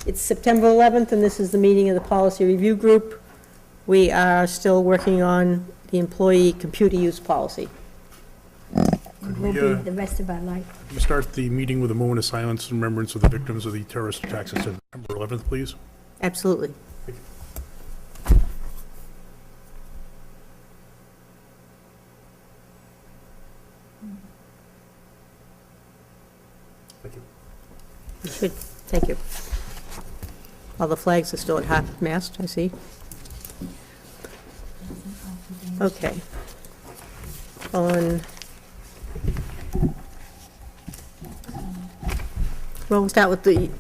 It's September 11th, and this is the meeting of the Policy Review Group. We are still working on the employee computer use policy. And will be the rest of our life. We'll start the meeting with a moment of silence in remembrance of the victims of the terrorist attacks on September 11th, please. Absolutely. Thank you. You should, thank you. All the flags are still at half-mast, I see. Okay. Well, we'll start with the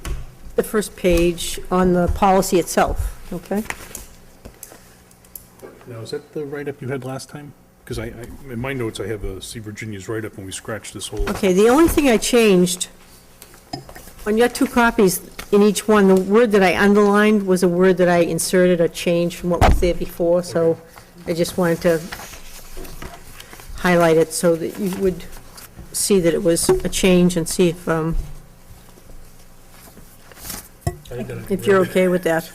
first page on the policy itself, okay? Now, is that the write-up you had last time? Because in my notes, I have see Virginia's write-up, and we scratched this whole. Okay, the only thing I changed, on your 2 copies in each one, the word that I underlined was a word that I inserted or changed from what was there before, so I just wanted to highlight it so that you would see that it was a change and see if you're okay with that.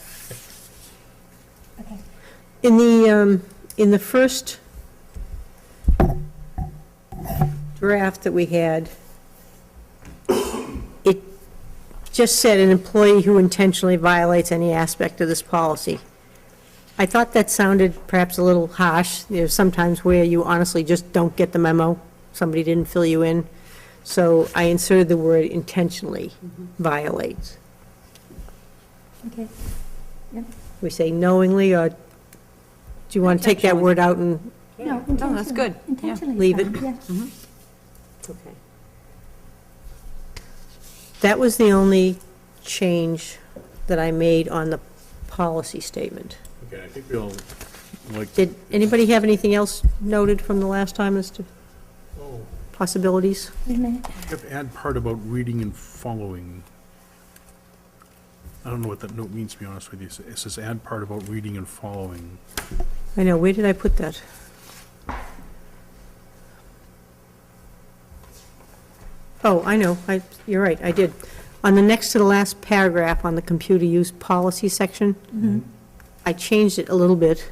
Okay. In the first draft that we had, it just said an employee who intentionally violates any aspect of this policy. I thought that sounded perhaps a little harsh. There's sometimes where you honestly just don't get the memo. Somebody didn't fill you in. So I inserted the word intentionally violates. Okay. Yep. We say knowingly, or do you want to take that word out and No, No, that's good. Yeah. intentionally. Leave fine, it. Yeah. Okay. That was the only change that I made on the policy statement. Okay, I think we all like. Did anybody have anything else noted from the last time as to Oh, possibilities? Wait a minute. you have to add part about reading and following. I don't know what that note means, to be honest with you. It says add part about reading and following. I know, where did I put that? Oh, I know, you're right, I did. On the next to the last paragraph on the computer use policy section, I changed it a little bit.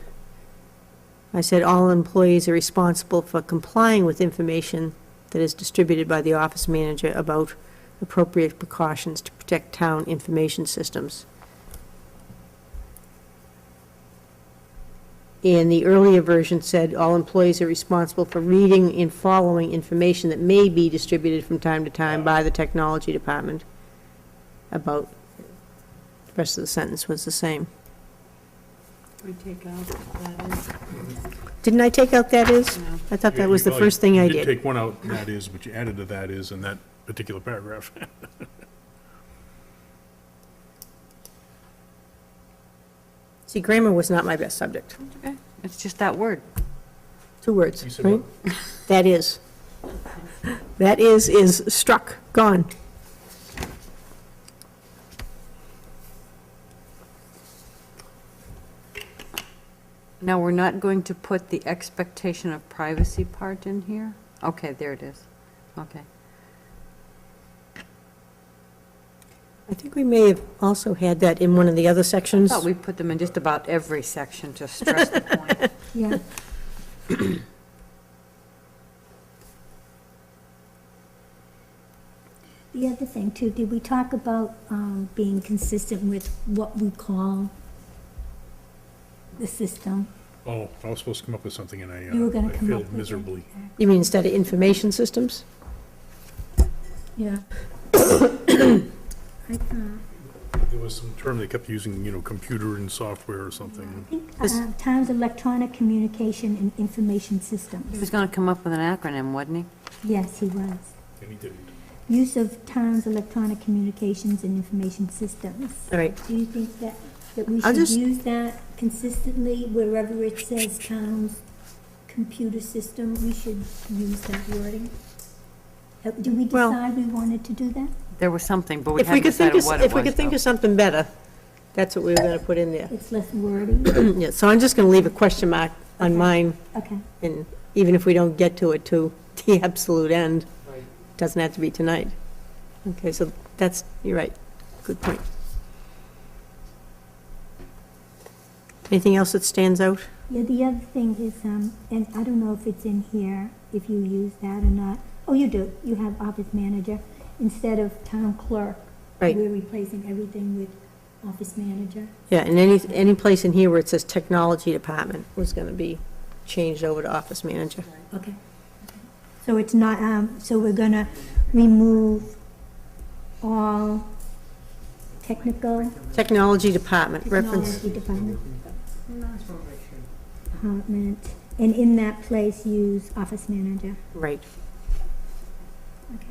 I said all employees are responsible for complying with information that is distributed by the office manager about appropriate precautions to protect town information systems. And the earlier version said all employees are responsible for reading and following information that may be distributed from time to time by the technology department. About, the rest of the sentence was the same. We take out that is. Didn't I take out that is? No. I thought Yeah, that was the you first thing I You did. did take one out, that is, but you added to that is in that particular paragraph. See, grammar was not my best subject. Okay. It's just that word. 2 words, You said right? That is. That is struck, gone. Now, we're not going to put the expectation of privacy part in here? Okay, there it is. Okay. I think we may have also had that in one of the other I sections. thought we put them in just about every section to stress the point. Yeah. The other thing too, did we talk about being consistent with what we call the system? Oh, I was supposed to come up with something, and You were I gonna come up failed with it. miserably. You mean instead of information systems? Yeah. I thought, There was some term they kept using, computer and software or something. Town's electronic communication and information He systems. was going to come up with an acronym, wasn't he? Yes, he was. And he didn't. Use of town's electronic communications and information systems. All right, Do you think that we I'll should just- use that consistently wherever it says town's computer system? We should use that wording? Did we Well- decide we wanted to do that? There was something, but we if we hadn't could think decided of, what it was. if we could think though. Oh. of something better, that's what we were gonna put in there. It's less wordy? Yeah, so I'm just gonna leave a question mark on mine, Okay. and even if we don't get to it to the absolute end, doesn't have to be tonight. Okay, so that's, you're right, good point. Anything else that stands out? Yeah, the other thing is, and I don't know if it's in here, if you use that or not. Oh, you do. You have office manager instead of town clerk. Right. We're replacing everything with office manager. Yeah, and any place in here where it says technology department was gonna be changed over to office manager. Okay. So it's not, so we're gonna remove all technical Technology department, reference, technology department. Department, and in that place, use office manager. right. Okay.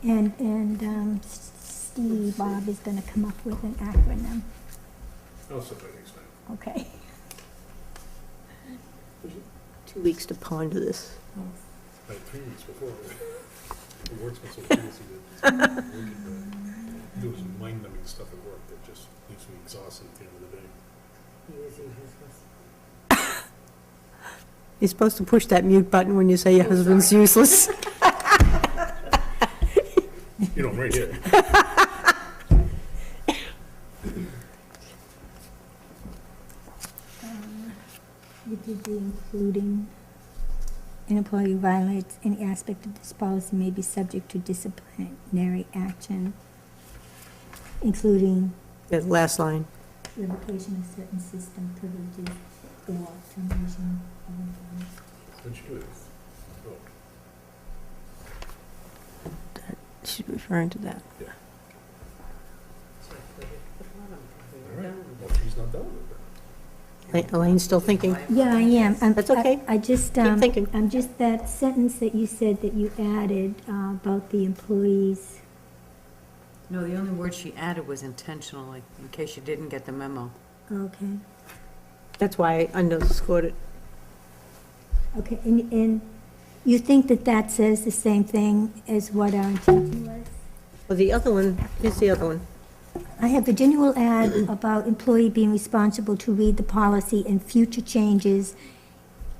And Steve, Bob is gonna come up with an acronym, I'll set that next time. okay? 2 weeks to ponder this. Like 3 weeks before. The work's been so crazy that doing some mind-numbing stuff at work that just leaves me exhausted at the end of the day. You're supposed to push that mute button when you say your husband's useless. You know, I'm right here. You did the including, an employee who violates any aspect of this policy may be subject to disciplinary action, including The last line. revocation of certain system privileges or termination of employment. What'd you do? Oh, She's referring to that. all right. Well, she's not done with it. Elaine's still thinking. Yeah, I am. That's okay. I just, Keep thinking. I'm just, that sentence that you said that you added about the employees. No, the only word she added was intentionally, in case you didn't get the memo. Okay, That's why I underscored it. okay, and you think that that says the same thing as what our intention was? Well, the other one, here's the other one. I have Virginia will add about employee being responsible to read the policy and future changes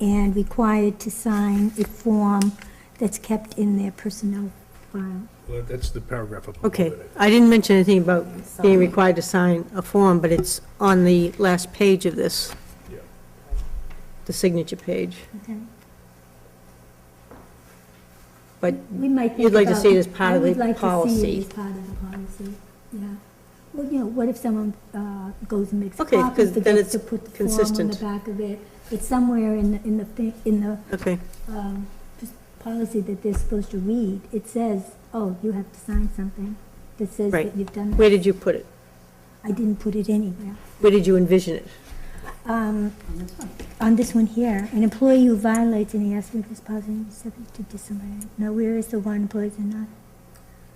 and required to sign a form that's kept in their personnel file. Well, that's the paragraph above Okay, it. I didn't mention anything about being required to sign a form, but it's on the last page of this, Yeah. the signature page. Okay. But We might think you'd like to about- see it as part of the I would like to see policy. it as part of the policy, yeah. Well, you know, what if someone goes and makes a Okay, copy, 'cause then forgets it's to put the form on consistent. the back of it? It's somewhere in the Okay, policy that they're supposed to read. It says, oh, you have to sign something that says Right. that you've done where it. did you put it? I didn't put it anywhere. Where did you envision it? On this one here, an employee who violates any aspect of this policy is subject to discipline. No, where is the one employees are not?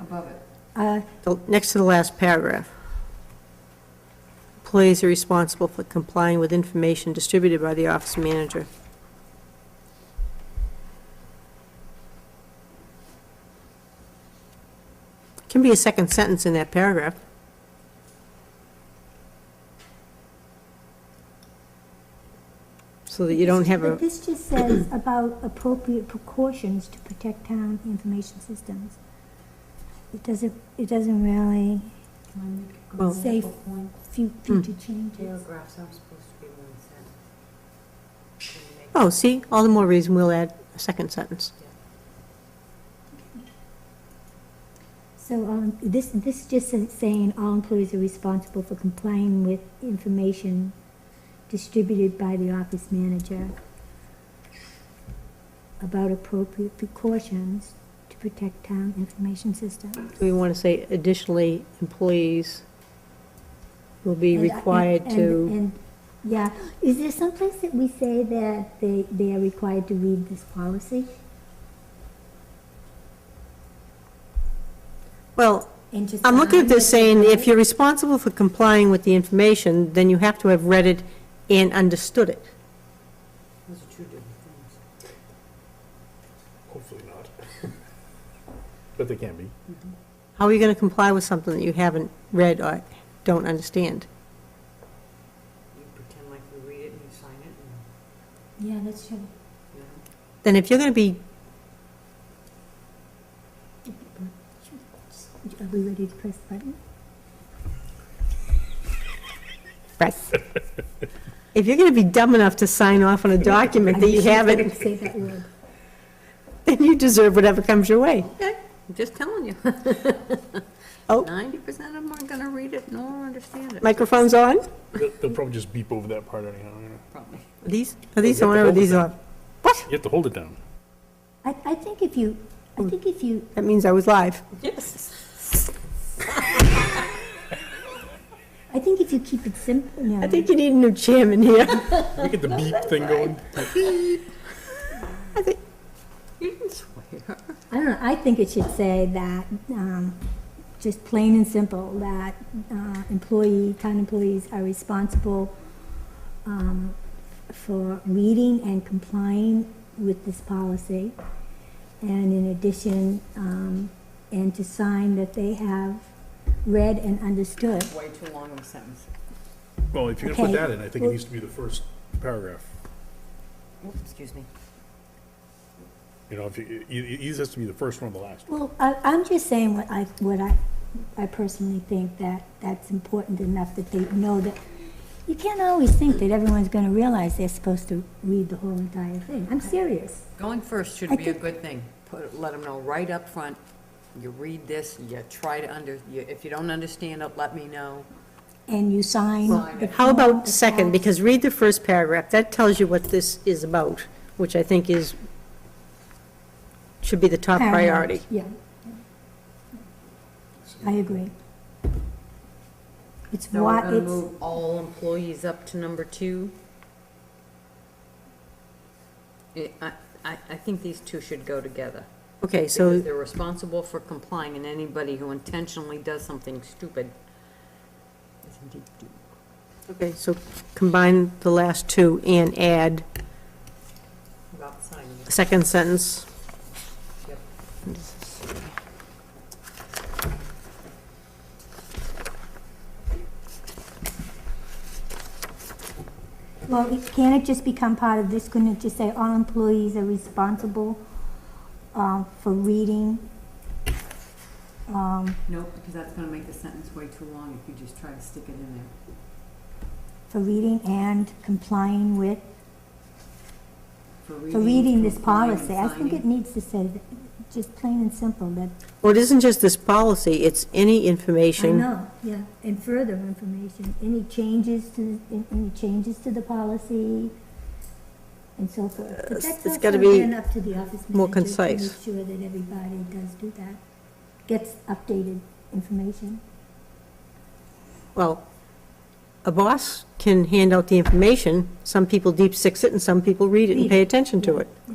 Above it. Next to the last paragraph. Employees are responsible for complying with information distributed by the office manager. Can be a second sentence in that paragraph. So that you don't have But a, this just says about appropriate precautions to protect town information systems. It doesn't really Well- say future changes. Paragraphs aren't supposed to be one sentence. oh, see, all the more reason we'll add a second sentence. So, this just is saying all employees are responsible for complying with information distributed by the office manager about appropriate precautions to protect town information systems. Do we want to say additionally, employees will be And- required and- to, and- yeah, is there someplace that we say that they are required to read this policy? well, And just I'm looking at sign this it? saying, if you're responsible for complying with the information, then you have to have read it and understood it. Those are two different things. Hopefully not. But they can be. How are you going to comply with something that you haven't read or don't understand? You pretend like you read it and you sign it, Yeah, that's true. and, you know. Then if you're going to be, Are we ready to press the button? Right. If you're going to be dumb enough to sign off on a document that you haven't, Say that word. then you deserve whatever comes your way. Okay, I'm just telling you. Oh. 90% of them aren't gonna read it nor understand it. Microphone's on? They'll probably just beep over that part anyhow, you know. Probably. Are these You have to on or are hold it these down. off? What? You have to hold it down. I think if you, That means I was live. Yes. I think if you keep it simple, you know. I think you need a new chairman here. We get the beep thing going. I think, You can swear. I don't know, I think it should say that, just plain and simple, that town employees are responsible for reading and complying with this policy. And in addition, and to sign that they have read and understood. Way too long of a sentence. Well, if you're gonna put Okay. that in, I think it needs to be the first paragraph. Excuse me. You know, if you, it either has to be the first one or the last one. Well, I'm just saying what I personally think that that's important enough that they know that, you can't always think that everyone's gonna realize they're supposed to read the whole entire thing. I'm serious. Going first should I be a think- good thing. Let them know right up front, you read this, you try to if you don't understand it, let me know. And you sign. the how form about attached. second? Because read the first paragraph. That tells you what this is about, which I think should be the top priority. Yeah. I agree. It's So we're what, gonna it's, move all employees up to number 2. I think these two should go together. Okay, Because so, they're responsible for complying, and anybody who intentionally does something stupid is indeed due. okay, so combine the last two and add About signing a it. second sentence. Yep. well, can it just become part of this? Couldn't it just say all employees are responsible for reading? Nope, because that's gonna make the sentence way too long if you just try to stick it in there. For reading and complying with, For for reading this complying, and policy. I think it signing. needs to say, that, just plain and simple, that, Well, it isn't just this policy, it's any I information. know, yeah, and further information, any changes to the policy and so forth. But that's it's also gotta be again up to the office more manager concise. to make sure that everybody does do that, gets updated information. Well, a boss can hand out the information, some people deep six it and some people read it and Read pay it, attention to yeah, it. yeah.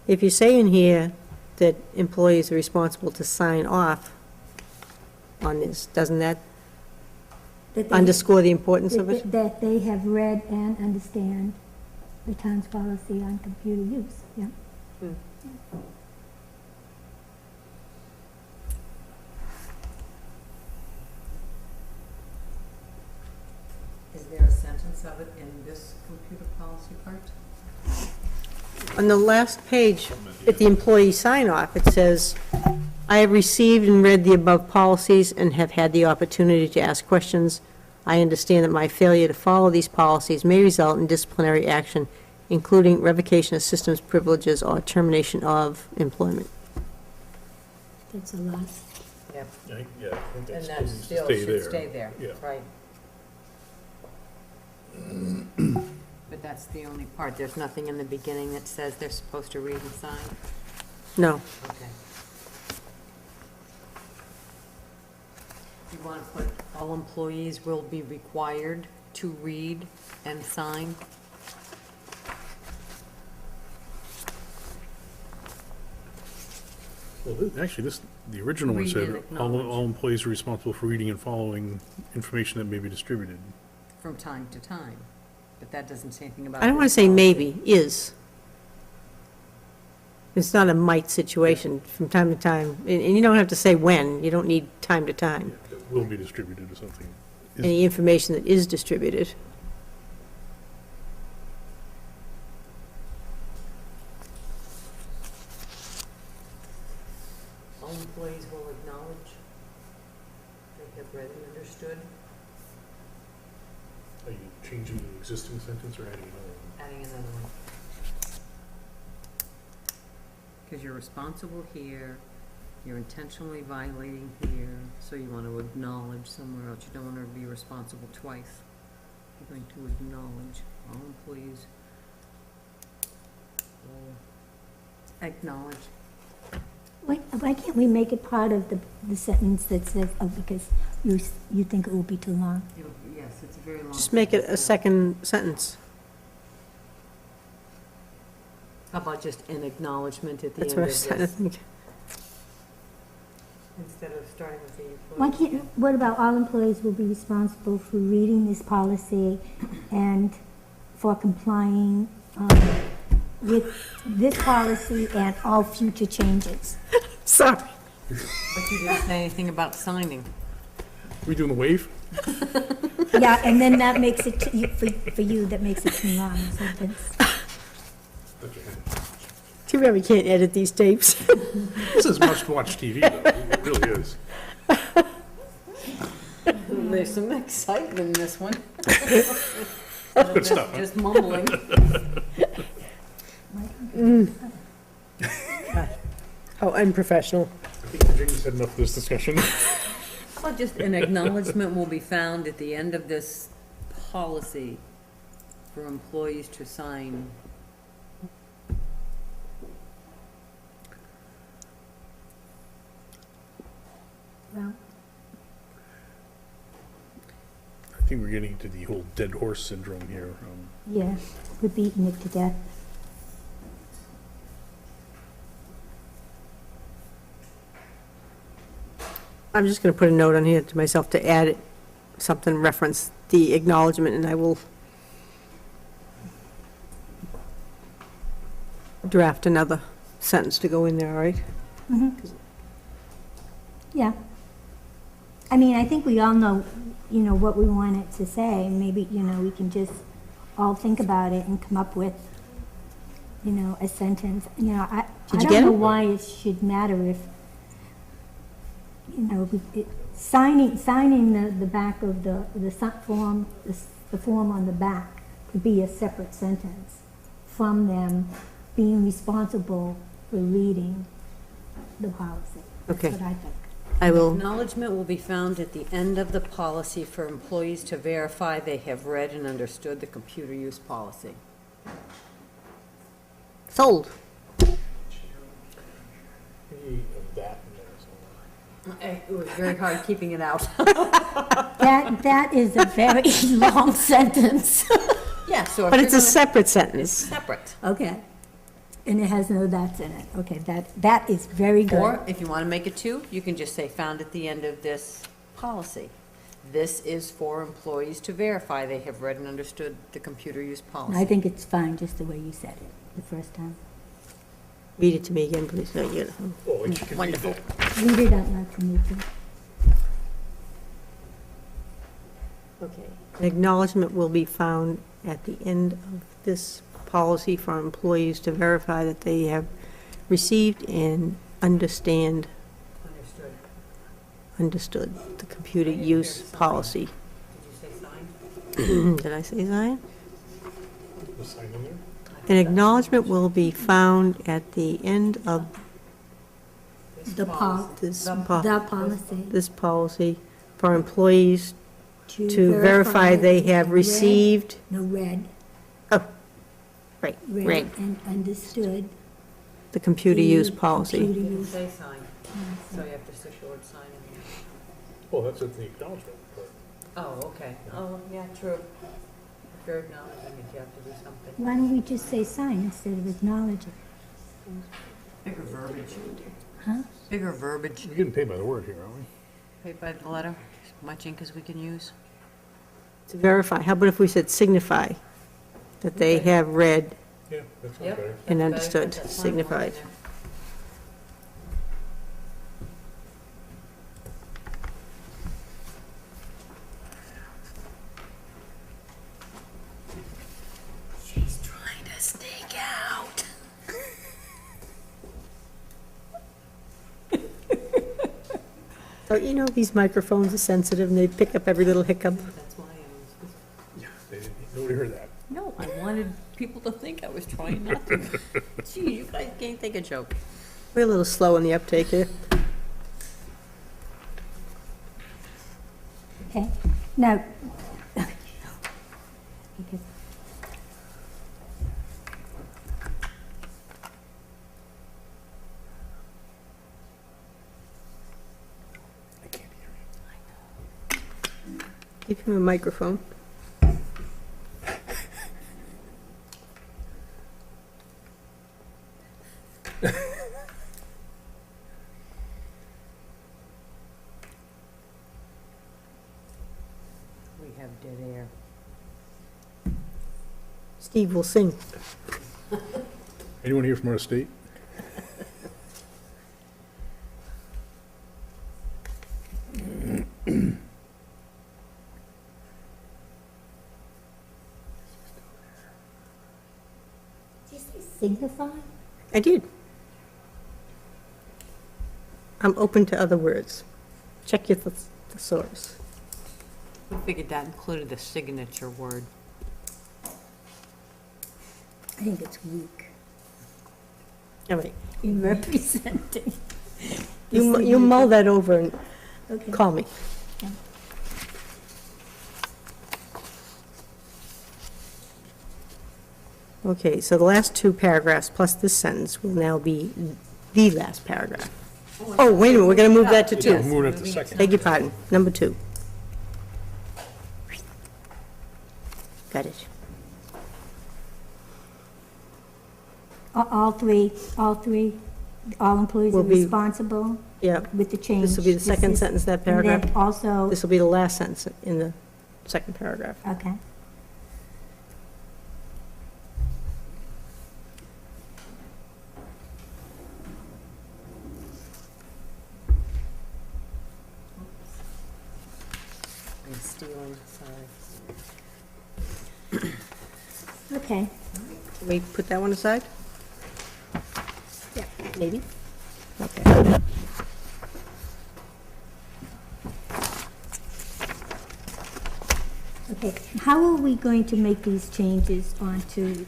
If you say in here that employees are responsible to sign off on this, doesn't that That they- underscore the importance of it? That they have read and understand the town's policy on computer use, yeah. Is there a sentence of it in this computer policy part? On the last page, at the employee sign-off, it says, "I have received and read the above policies and have had the opportunity to ask questions. I understand that my failure to follow these policies may result in disciplinary action, including revocation of systems privileges or termination of employment." That's the last. Yep. Yeah, I think And that that still needs to still stay should there. stay there, Yeah. right. But that's the only part, there's nothing in the beginning that says they're supposed to read and sign? No. Okay. You want to put, all employees will be required to read and sign? Well, actually, the original one Read said, and acknowledge. all employees are responsible for reading and following information that may be distributed. From time to time, but that doesn't say anything about. I don't want to this say policy. maybe, is. It's not a might situation from time to time, and you don't have to say when, you don't need time to time. That will be distributed or something. Any information that is distributed. All employees will acknowledge changing the existing sentence or adding another one? Adding another one. Because you're responsible here, you're intentionally violating here, so you want to acknowledge somewhere else. You don't want to be responsible twice. You're going to acknowledge all employees. will Acknowledge. Why can't we make it part of the sentence that says, oh, because you think it will be too long? Yes, it's a very long. Just make it a second sentence. How about just an acknowledgement at the That's end what of I was trying to this? think. Instead of starting with the Why employee. can't, what about all employees will be responsible for reading this policy and for complying with this policy and all future changes? Sorry. But you didn't say anything about signing. We doing the wave? Yeah, and then that makes it, for you, that makes it too long a sentence. That's your hand. Too bad we can't edit these tapes. This is must-watch TV, though. It really is. There's some excitement in this one. Good stuff, huh? Just mumbling. How unprofessional. I think Virginia's had enough of this discussion. How about just an acknowledgement will be found at the end of this policy for employees to sign. Well, I think we're getting into the whole dead horse syndrome here. yeah, we're beating it to death. I'm just going to put a note on here to myself to add it, something reference the acknowledgement, and I will draft another sentence to go in there, all right? Yeah. I mean, I think we all know, what we want it to say, and maybe, we can just all think about it and come up with, a sentence. I Did you don't get know it? why it should matter if, signing the back of the form, the form on the back could be a separate sentence from them being responsible for reading the policy. Okay. That's what I think. I will, Acknowledgement will be found at the end of the policy for employees to verify they have read and understood the computer use policy. sold. Any of that in there somewhere. It was very hard keeping it out. That is a very long sentence. Yeah, so if But you're it's a gonna- separate It's sentence. separate. Okay. And it has no that's in it. Okay, that is very good. Or if you want to make it two, you can just say, found at the end of this policy. This is for employees to verify they have read and understood the computer use I policy. think it's fine just the way you said it the first time. Read it to me again, please. No, you know. Oh, and you can read Wonderful. that. Read it out loud to me, too. Okay. An acknowledgement will be found at the end of this policy for employees to verify that they have received and understood the computer use policy. Did you say signed? Did I say sign? The sign in there? An acknowledgement will be found at the end of The policy. this policy for employees to verify they have received, No, read read and understood. the computer use the policy. computer Didn't use say signed, so you have to stick the word sign in there. Well, that's at the acknowledgement part. Oh, okay. Oh, yeah, true. If you're acknowledging it, you have to do something. Why don't we just say sign instead of acknowledge it? Bigger verbiage. Huh? Bigger verbiage. We're getting paid by the word here, aren't we? Paid by the letter, as much ink as we can use. To verify, how about if we said signify that they Okay. have read Yeah, that sounds Yep. better. and That's understood, better. That's fine. signified. She's trying to sneak out. So, these microphones are sensitive and they pick up every little hiccup. That's why I was. Nobody heard that. No, I wanted people to think I was trying not to. Gee, you guys can't think a joke. We're a little slow in the uptake here. Okay, now. Okay. I can't hear you. Give him a microphone. We have dead air. Steve will sing. Anyone here from our state? Did you say signify? I did. I'm open to other words. Check your thesaurus. I figured that included the signature word. I think it's weak All right. in representing. the You mull that over and Okay. call me. Okay. Okay, so the last two paragraphs plus this sentence will now be the last paragraph. Oh, wait a minute, we're going to move that to Yeah, two. moving up to second. Beg your pardon, number 2. Got it. All three, all employees are Will be- responsible Yeah, with the change. this will be the second is- sentence of that and then paragraph. also, This will be the last sentence in the second paragraph. okay. I'm stealing, sorry. Okay, Can we put that one aside? Yeah. Maybe? Okay. okay. How are we going to make these changes onto?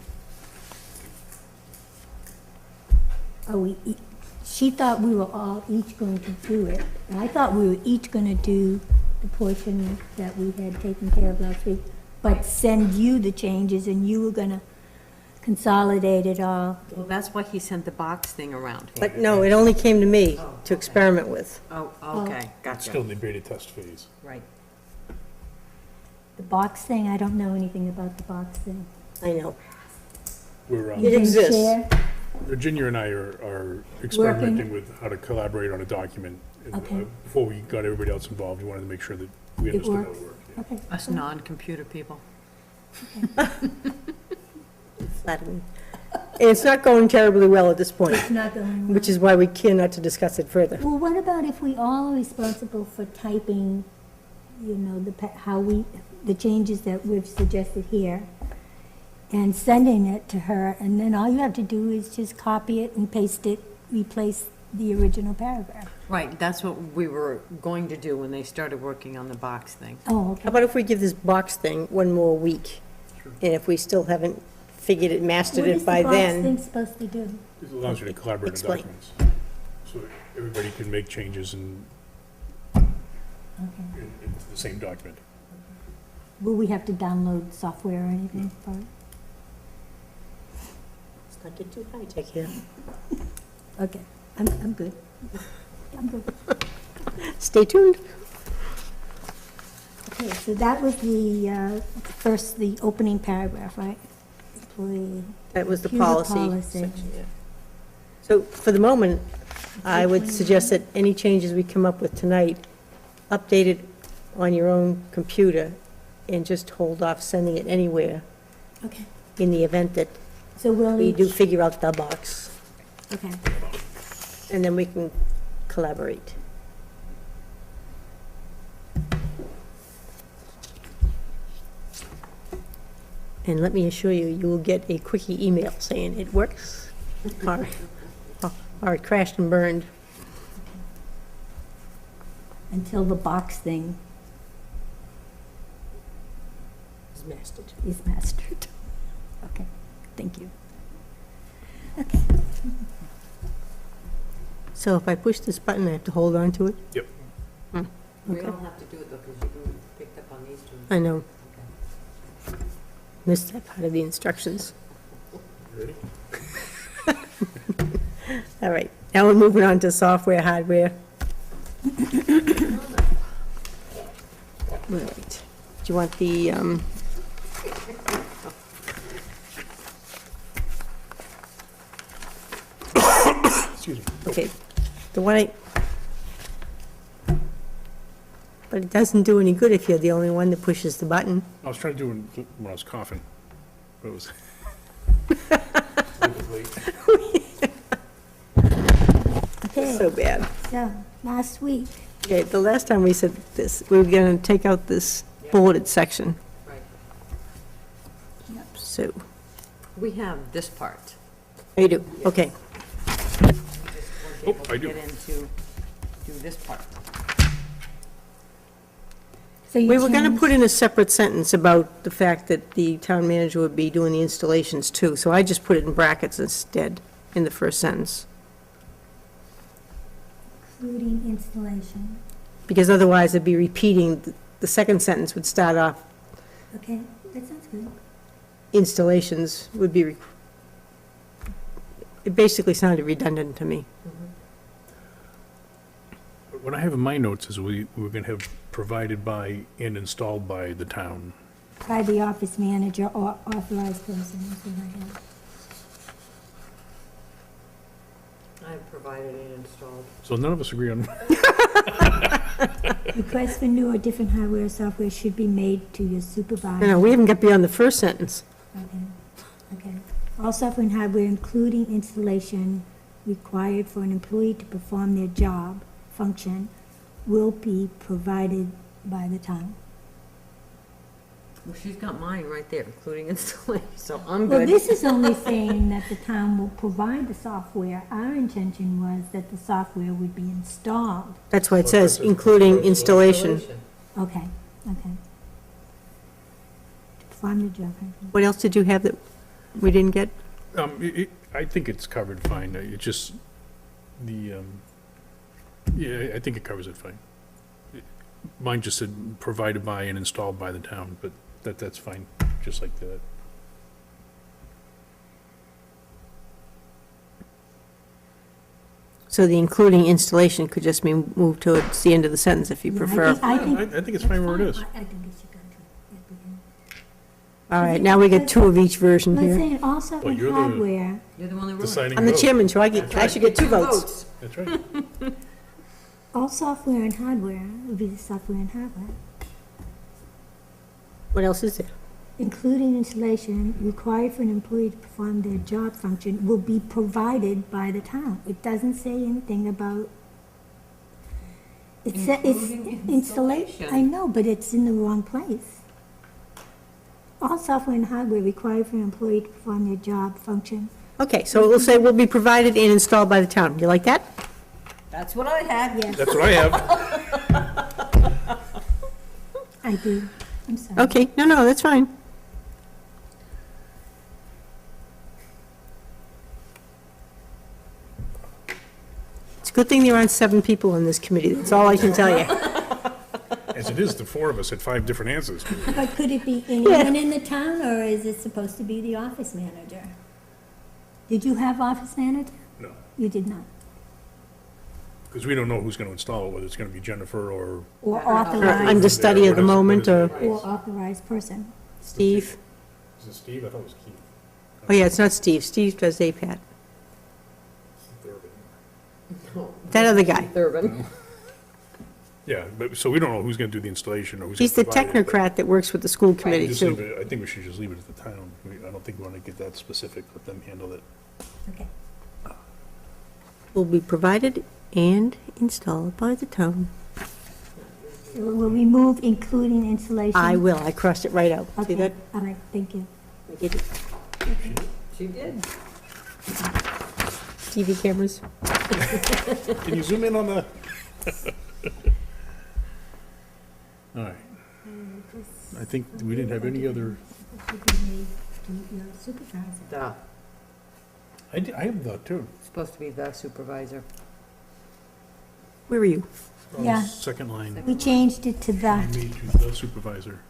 She thought we were all each going to do it. And I thought we were each going to do the portion that we had taken care of last week, but send you the changes and you were going to consolidate it all. Well, that's why he sent the box thing around. But no, it only came to me to experiment with. Oh, okay, gotcha. Still in the beta test phase. Right. The box thing, I don't know anything about the box thing. I know. We're, You It didn't exists. share? Virginia and I are experimenting with how to collaborate on a document. And, Okay. Before we got everybody else involved, we wanted to make sure that we It understood how works. it worked. yeah. Okay. Us non-computer people. Flattering. And it's not going terribly well at this point, It's not going well. which is why we care not to discuss it further. Well, what about if we all are responsible for typing, you know, the changes that we've suggested here, and sending it to her, and then all you have to do is just copy it and paste it, replace the original paragraph? Right, that's what we were going to do when they started working on the box thing. Oh, How okay. about if we give this box thing one more week? And if we still haven't figured it, mastered What it is the by box then, thing supposed to do? This allows you to collaborate on Explain. documents. So everybody can make changes in Okay. the same document. Will we have to download software or anything for it? let's not get too high-tech here. Okay, I'm good. I'm good. Stay tuned. Okay, so that was the the opening paragraph, right? Employee. That was the Computer policy policy. section, yeah. So for the moment, I would suggest that any changes we come up with tonight, update it on your own computer and just hold off sending it anywhere Okay, in the event that so we'll we do each, figure out the box, okay, and then we can collaborate. And let me assure you, you will get a quickie email saying it works, or it crashed and burned. until the box thing. Is mastered. is mastered. Okay, thank you. Okay, So if I push this button, I have to hold on to it? Yep. We Okay. don't have to do it though, because you can pick up on these two. I know, Okay. missed that part of the instructions. Ready? All right, now we're moving on to software, hardware. All right. Do you want the, Excuse me. okay, the one I, but it doesn't do any good if you're the only one that pushes the button. I was trying to do it when I was coughing, but it was. It was late. okay, So bad. so, last week, Okay, the last time we said this, we were gonna take out this bulleted section, Right. so, We have this part. oh, you do, okay. We just weren't Oh, able I to do. get into, do this part. so you We were gonna changed- put in a separate sentence about the fact that the town manager would be doing the installations too, so I just put it in brackets instead, in the first sentence, Including installation, because otherwise it'd be repeating, the second sentence would start off, okay, that sounds good. installations would be, it basically sounded redundant to me. What I have in my notes is we're gonna have provided by and installed by the town. By the office manager or authorized person, is what I have. I've provided and installed. So none of us agree on, Requests for new or different hardware or software should be made to your supervisor. No, we haven't got beyond the first sentence. Okay, okay. All software and hardware, including installation required for an employee to perform their job, function, will be provided by the town. Well, she's got mine right there, including installation, so I'm Well, good. this is only saying that the town will provide the software. Our intention was that the software would be installed. That's why it says, including installation. Okay, okay. To perform the job. What else did you have that we didn't get? I think it's covered fine, it just, yeah, I think it covers it fine. Mine just said provided by and installed by the town, but that's fine, just like that. So the including installation could just be moved towards the end of the sentence if you Yeah, prefer. I think, I think it's fine where it is. I think it should go to. All right, now we get two of each version Let's here. say also Well, in you're the- hardware, You're the one that wrote it. Deciding I'm the vote. chairman, so I should get two votes. That's right. all software and hardware would be the software and hardware, What else is there? including installation required for an employee to perform their job function, will be provided by the town. It doesn't say anything about. It's Including installation. installation. I know, but it's in the wrong place. All software and hardware required for an employee to perform their job function. Okay, so it will say will be provided and installed by the town. You like that? That's what I had. Yes, That's what I have. I do. I'm sorry. Okay, no, that's fine. It's a good thing there aren't 7 people on this committee, that's all I can tell you. As it is, the four of us had 5 different answers. But could it be anyone in the town, or is it supposed to be the office manager? Did you have office manager? No, You did not. because we don't know who's gonna install it, whether it's gonna be Jennifer or Or Or authorized, understudy at the moment, or or authorized person. Steve. Is it Steve? I thought it was Keith. Oh, yeah, it's not Steve. Steve does APAT. That other guy. Thurbin. Yeah, but, so we don't know who's gonna do the installation or who's. He's the gonna provide it, but technocrat that works with the school we committee, just leave too. it- I think we should just leave it at the town. I don't think we wanna get that specific, let them handle it. Okay. Will be provided and installed by the town. So we'll remove including installation. I will, I crossed it right out. See Okay, that? all right, thank you. I did it. She did. TV cameras. Can you zoom in on the? All right. Just I think we didn't have any other, Should be made to your supervisor. The, I have that too. supposed to be the supervisor. Where are you? Yeah. Second line, We changed it to be the. made to the supervisor.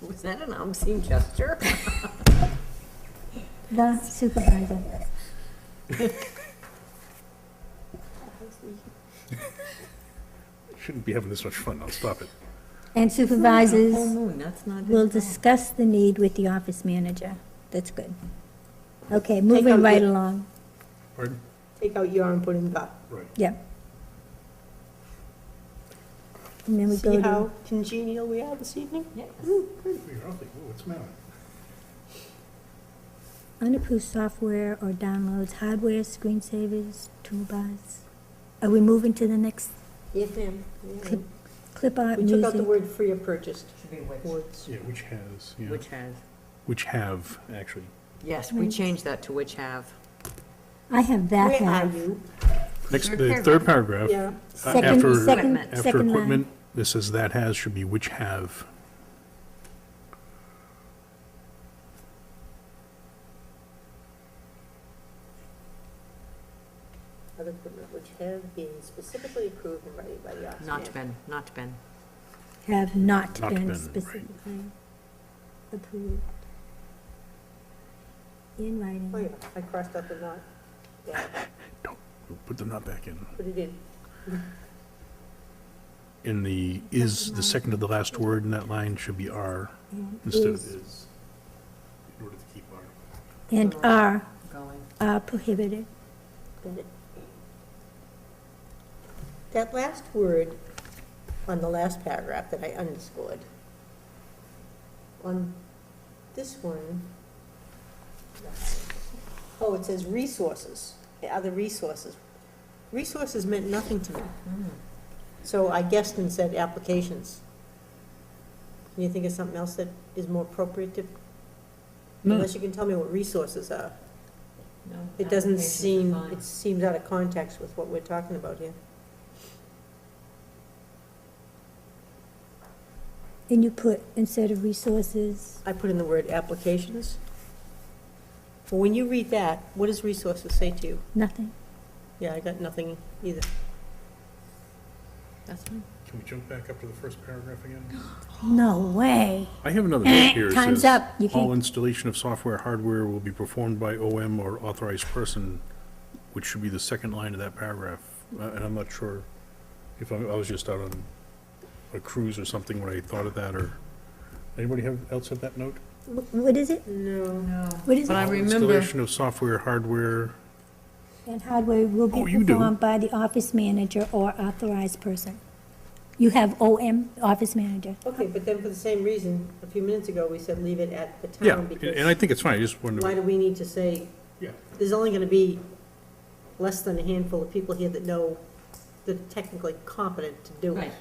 Was that an obscene gesture? The supervisor. Shouldn't be having this much fun, I'll stop it. And Full supervisors moon, that's not. will his fault. discuss the need with the office manager. That's good. Okay, out moving right the- along. Pardon? Take out your and put in the. Right. Yeah. And then we go See to, how congenial we are this evening? Yes. We're all thinking, what's the matter? unapproved software or downloads, hardware, screensavers, toolbars. Are we moving to the next Yes, ma'am. clip art, We took out the music? word free or purchased Should be which, words. Yeah, which has, yeah. which has. Which have, actually. Yes, we changed that to which have. I have that Where are have. you? Next, Third the paragraph. third paragraph. Yeah. Second, after- second, Equipment. After second line. equipment, this says that has should be which have. Other equipment which have been specifically approved and ready by the office Not manager. been, not been. Have not Not been been, right. specifically approved. In Oh, writing. yeah, I crossed out the not. Yeah, We'll put the not back in. put it in. In the is, the second to the last word in that line should be are And instead of is- is. In order to keep our. And are Going. prohibited. Got it. That last word on the last paragraph that I underscored, on this one, oh, it says resources, the other resources. Resources meant nothing to me, so I guessed and said applications. Can you think of something else that is more appropriate to, No. unless you can tell me what resources are? No, It doesn't applications are seem, fine. it seems out of context with what we're talking about here. And you put, instead of resources, I put in the word applications. Well, when you read that, what does resources say to you? nothing. Yeah, I got nothing either. That's fine. Can we jump back up to the first paragraph again? No way. I have another note here. It Time's says, up. You all can, installation of software, hardware will be performed by OM or authorized person, which should be the second line of that paragraph. And I'm not sure if I was just out on a cruise or something when I thought of that, or, anybody else have that note? what is it? No. No. What is But I it? All remember, Installation of software, hardware, And hardware will Oh, be you do. performed by the office manager or authorized person. You have OM, office manager. Okay, but then for the same reason, a few minutes ago, we said leave it at the yeah, town and I because think it's fine, I just wanted why to, do we need to say, yeah. there's only gonna be less than a handful of people here that know, that are technically competent to do it. right,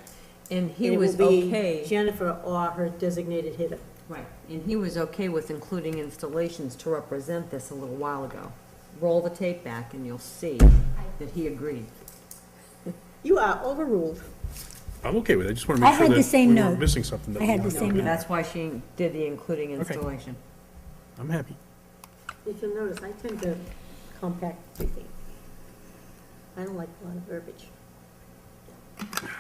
and he And it was will be okay, Jennifer or her designated hitter. right, and he was okay with including installations to represent this a little while ago. Roll the tape back and you'll see that he agreed. You are overruled. I'm okay with it, I just want to I make sure had the that same we weren't note. missing something that I we had the wanted same to note. do. That's why she did the including installation. I'm happy. If you'll notice, I tend to compact everything. I don't like a lot of verbiage.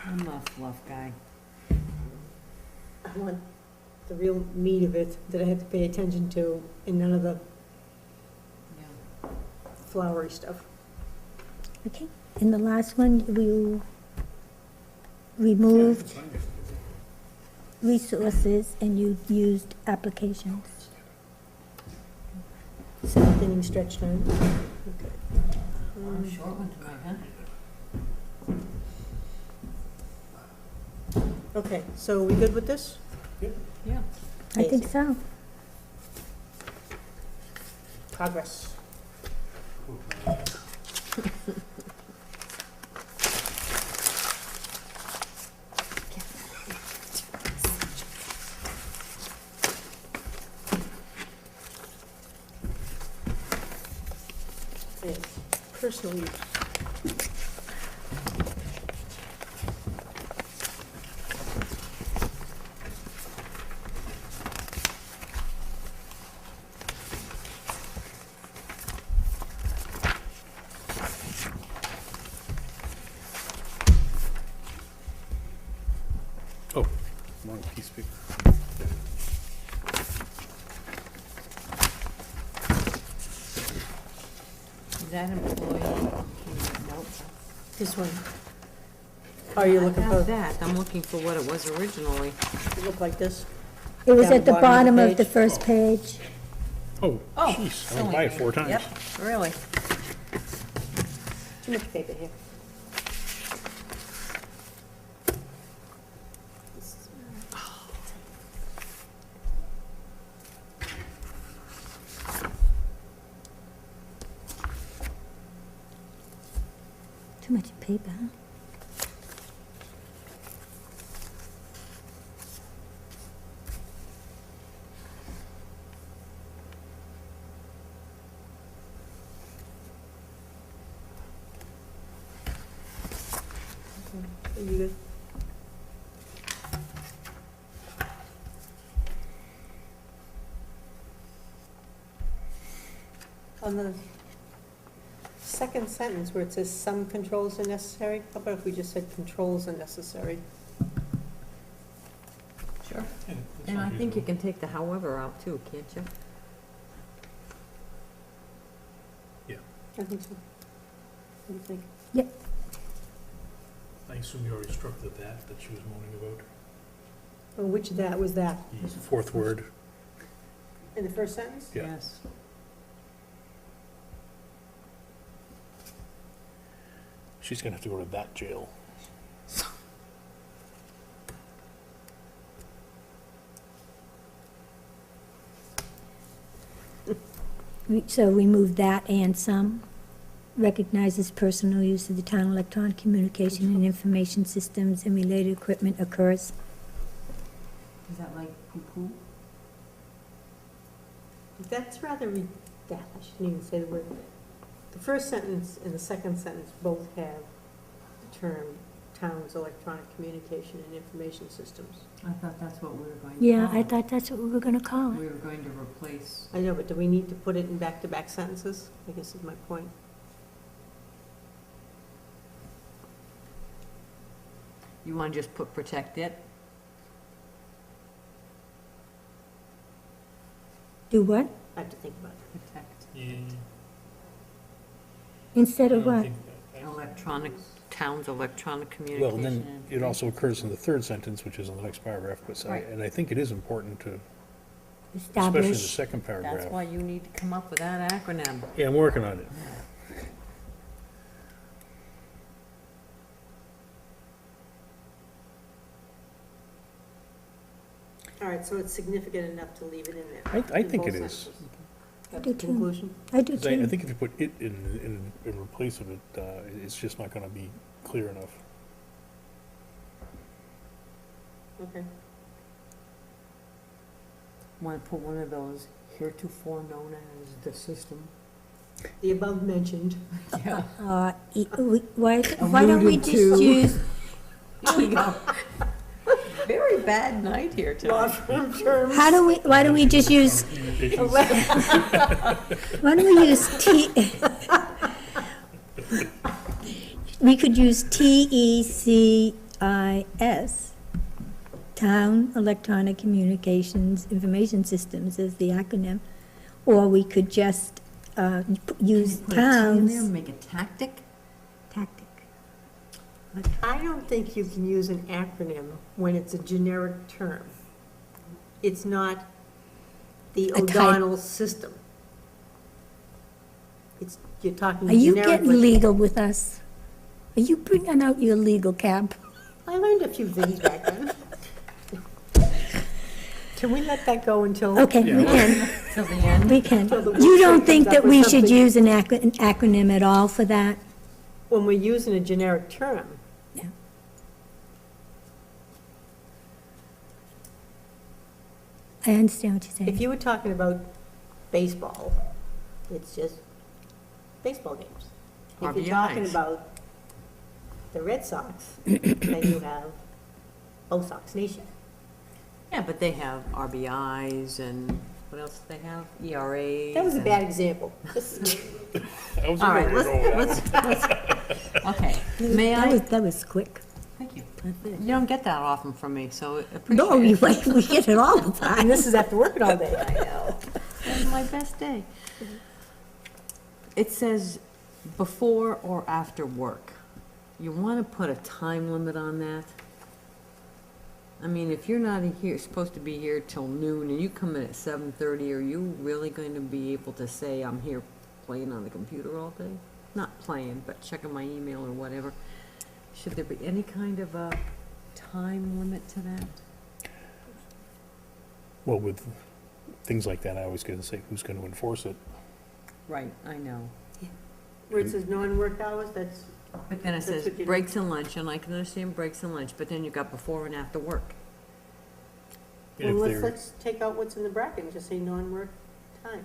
I'm a fluff guy. I want the real meat of it that I have to pay attention to and none of the Yeah. flowery stuff. Okay, and the last one, you Yeah, removed it's fine. resources and you used applications. Second inning stretch time. Okay. I'm short one tonight, huh? Okay, so we good with this? Yeah. I think so. Progress. Okay, personal use. wrong piece of paper. Is that employee? Nope. This one. Are you looking I for, have that, I'm looking for what it was originally. it look like this? It was Down at the the bottom bottom of the first page. Oh, Oh, jeez, I silly went by it me. 4 times. Yep, really. Too much paper here. Too much paper, huh? Are you good? On the second sentence where it says some controls are necessary, how about if we just said controls are necessary? Sure. And I think you can take the however out too, can't you? I think so. What do you think? I assume you already struck that she was moaning about. Oh, which that was that? The fourth word. In the first sentence? Yeah. Yes. She's gonna have to go to that jail. So remove that and some. Recognizes personal use of the town electronic communication and information systems and related equipment occurs. Is that like poo-poo? That's rather, I shouldn't even say the word. The first sentence and the second sentence both have the term town's electronic communication and information systems. I thought that's what we were going to Yeah, call I it. thought that's what we were gonna call We it. were going to replace, I know, but do we need to put it in back-to-back sentences? I guess is my point. you want to just put protect it? Do what? I have to think about it. Protect Instead of what? electronic, town's electronic Well, communication. then it also occurs in the third sentence, which is in the next paragraph, but Right. and I think it is important to, especially the Establish. second paragraph. That's why you need to come up with that acronym. Yeah, I'm working on it. All right, so it's significant enough to leave it in there. I in think both it is. sentences. I That's do the too. conclusion. I do 'Cause I too. think if you put it in replace of it, it's just not gonna be clear enough. Okay. Want to put one of those heretofore known as the system? The above mentioned. Yeah. Why don't we Alluded just to. use, Here we go. Very bad night here Law tonight. firm terms. why don't we just use, why don't we use we could use TECIS, Town Electronic Communications Information Systems as the acronym, or we could just use Put a T in there, towns. make it tactic? Tactic. I don't think you can use an acronym when it's a generic term. It's not the A type. O'Donnell system. It's, you're talking Are you getting generically. legal with us? Are you bringing out your legal cap? I learned a few things back then. Can we let that go until? Okay, we can, Till the end? we can. Till the You don't comes think up that with we should something. use an acronym at all for that? When we're using a generic term, Yeah. I understand what you're if saying. you were talking about baseball, it's just baseball games. If you're talking RBIs. about the Red Sox, then you have Bo Sox Nation. Yeah, but they have RBIs and what else do they have? ERAs. That was a and- bad example. Just- All right, let's, okay. May I? That was quick. Thank you. You don't get that often from me, so appreciate No, it. we get it all the time. This is after working all day. I know. That's my best day. It says before or after work. You want to put a time limit on that? I mean, if you're not here, supposed to be here till noon, and you come in at 7:30, are you really going to be able to say, I'm here playing on the computer all day? Not playing, but checking my email or whatever. Should there be any kind of a time limit to that? Well, with things like that, I always get to say, who's going to enforce it? Right, I know. Where it says non-work hours, that's, But then it That's says what you- breaks and lunch, and I can understand breaks and lunch, but then you've got before and after work. And well, if they're, let's take out what's in the bracket and just say non-work time.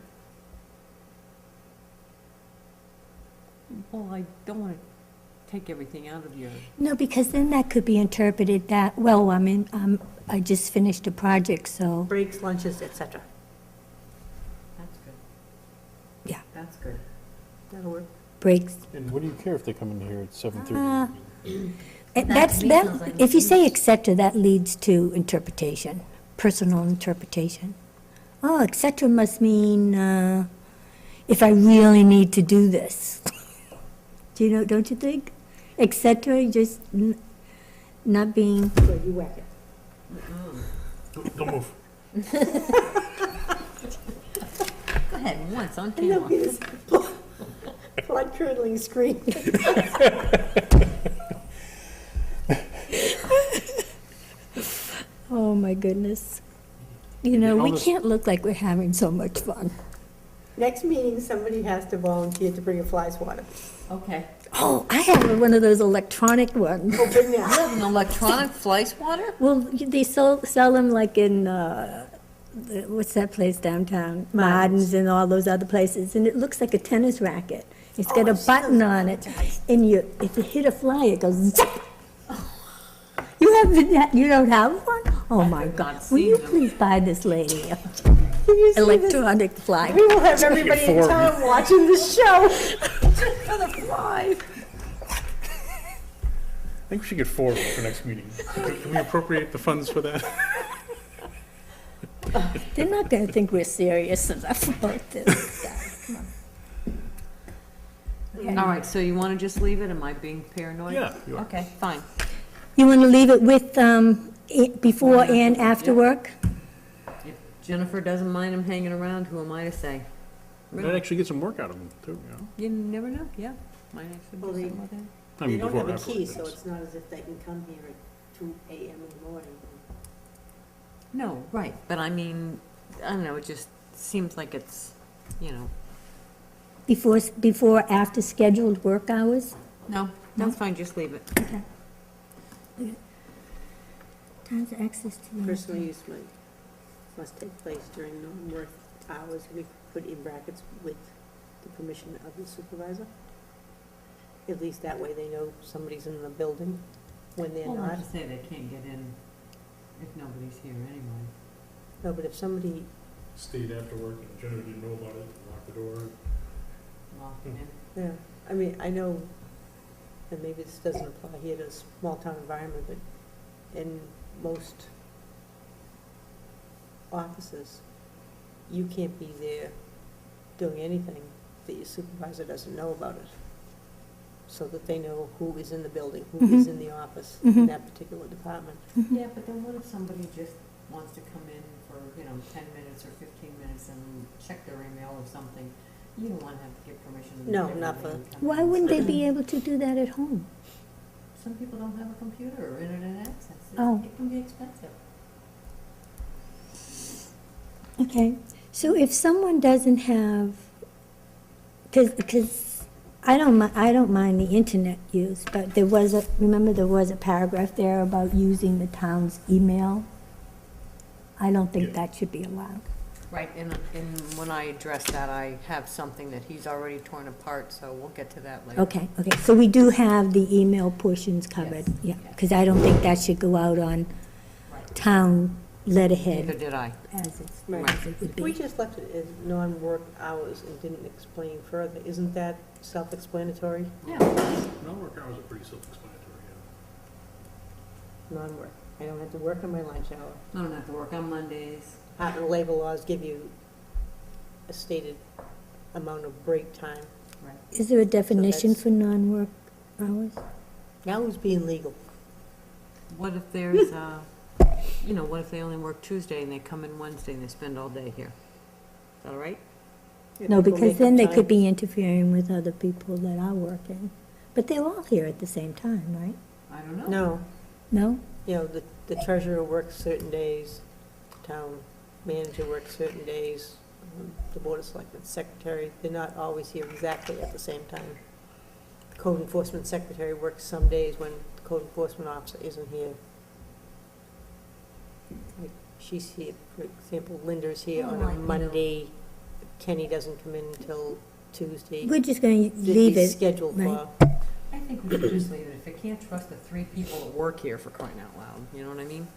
Well, I don't want to take everything out of your, No, because then that could be interpreted that, well, I mean, I just finished a project, so, Breaks, lunches, et cetera. that's good. Yeah. That's good. That'll work. breaks. and what do you care if they come in here at 7:30? That's, to me that, sounds like if you say abuse. et cetera, that leads to interpretation, personal interpretation. Oh, et cetera must mean, if I really need to do this. Do you know, don't you think? Et cetera, just not being, So you whack it. Don't move. Go ahead, once on And there'll be camera. this blood curdling scream. oh my goodness. You know, I'll we just- can't look like we're having so much fun. Next meeting, somebody has to volunteer to bring a fly swatter. Okay. Oh, I have one of those electronic ones. Oh, bring that. An electronic fly swatter? Well, they sell them like in, what's that place downtown? Martin's and all those other places, and it looks like a tennis racket. It's got a button on it, and if you hit a fly, it goes zip. You don't have one? Oh my have God. not Will you seen them. please buy this lady a Can you see this? electronic fly? We will have everybody in Inform. town watching this show. I think we should get 4 for next meeting. Can we appropriate the funds for that? They're not gonna think we're serious enough about this, guys. Come on. All right, so you want to just leave it? Am I being paranoid? Yeah, you are. Okay, fine. You wanna leave it with, before and after Yep. work? If Jennifer doesn't mind him hanging around, who am I to say? Might actually get some work out of them, too, you know? You never know, yeah. Might actually Well, do they- something with it. I They mean, don't before have a or key, afterwards, so yes. it's not as if they can come here at 2 AM in the morning. No, right, but I mean, I don't know, it just seems like it's, you know, Before, after scheduled work hours? no, that's fine, just leave it. Okay. Times access to the. Personal use must take place during non-work hours. We put in brackets with the permission of the supervisor. At least that way they know somebody's in the building when they're Well, not. not to say they can't get in if nobody's here anyway. No, but if somebody, Stayed after work and Jennifer didn't know about it, locked the door. Locked in. yeah, I mean, I know, and maybe this doesn't apply here to a small-town environment, but in most offices, you can't be there doing anything that your supervisor doesn't know about it. So that they know who is in the building, who is in the office in Mhm. that particular department. Yeah, but then what if somebody just wants to come in for, 10 minutes or 15 minutes and check their email or something? You don't want to have to give permission to No, everybody not for- to come Why in. wouldn't they be able to do that at home? Some people don't have a computer or internet access. Oh. It can be expensive. Okay, so if someone doesn't have, because I don't mind the internet use, but remember there was a paragraph there about using the town's email? I don't think Yeah. that should be allowed. Right, and when I address that, I have something that he's already torn apart, so we'll get to that later. Okay, so we do have the email portions covered, Yes, yeah, yes. because I don't think that should go out on Right. town Neither letterhead did I. as it's, Right. as it would If we be. just left it as non-work hours and didn't explain further, isn't that self-explanatory? Yeah. No, work hours are pretty self-explanatory, non-work. I don't have to work on my lunch hour. I don't have to work on Mondays. Department of Labor laws give you a stated amount of break time. Right. Is there a definition that's- for non-work hours? Now who's being legal? What if there's, what if they only work Tuesday and they come in Wednesday and they spend all day here? Is that all right? No, People because make then up they time. could be interfering with other people that are working. But they're all here at the same time, right? I don't know. No, No? you know, the treasurer works certain days, town manager works certain days, the board of selectmen secretary, they're not always here exactly at the same time. The code enforcement secretary works some days when the code enforcement officer isn't here. Like, she's here, for example, Linda's here on Oh, I a know. Monday, Kenny doesn't come in until Tuesday. We're just going to That leave he's it. scheduled right. for. I think we should just leave it. If it can't trust the 3 people that work here for crying out loud, you know what I mean?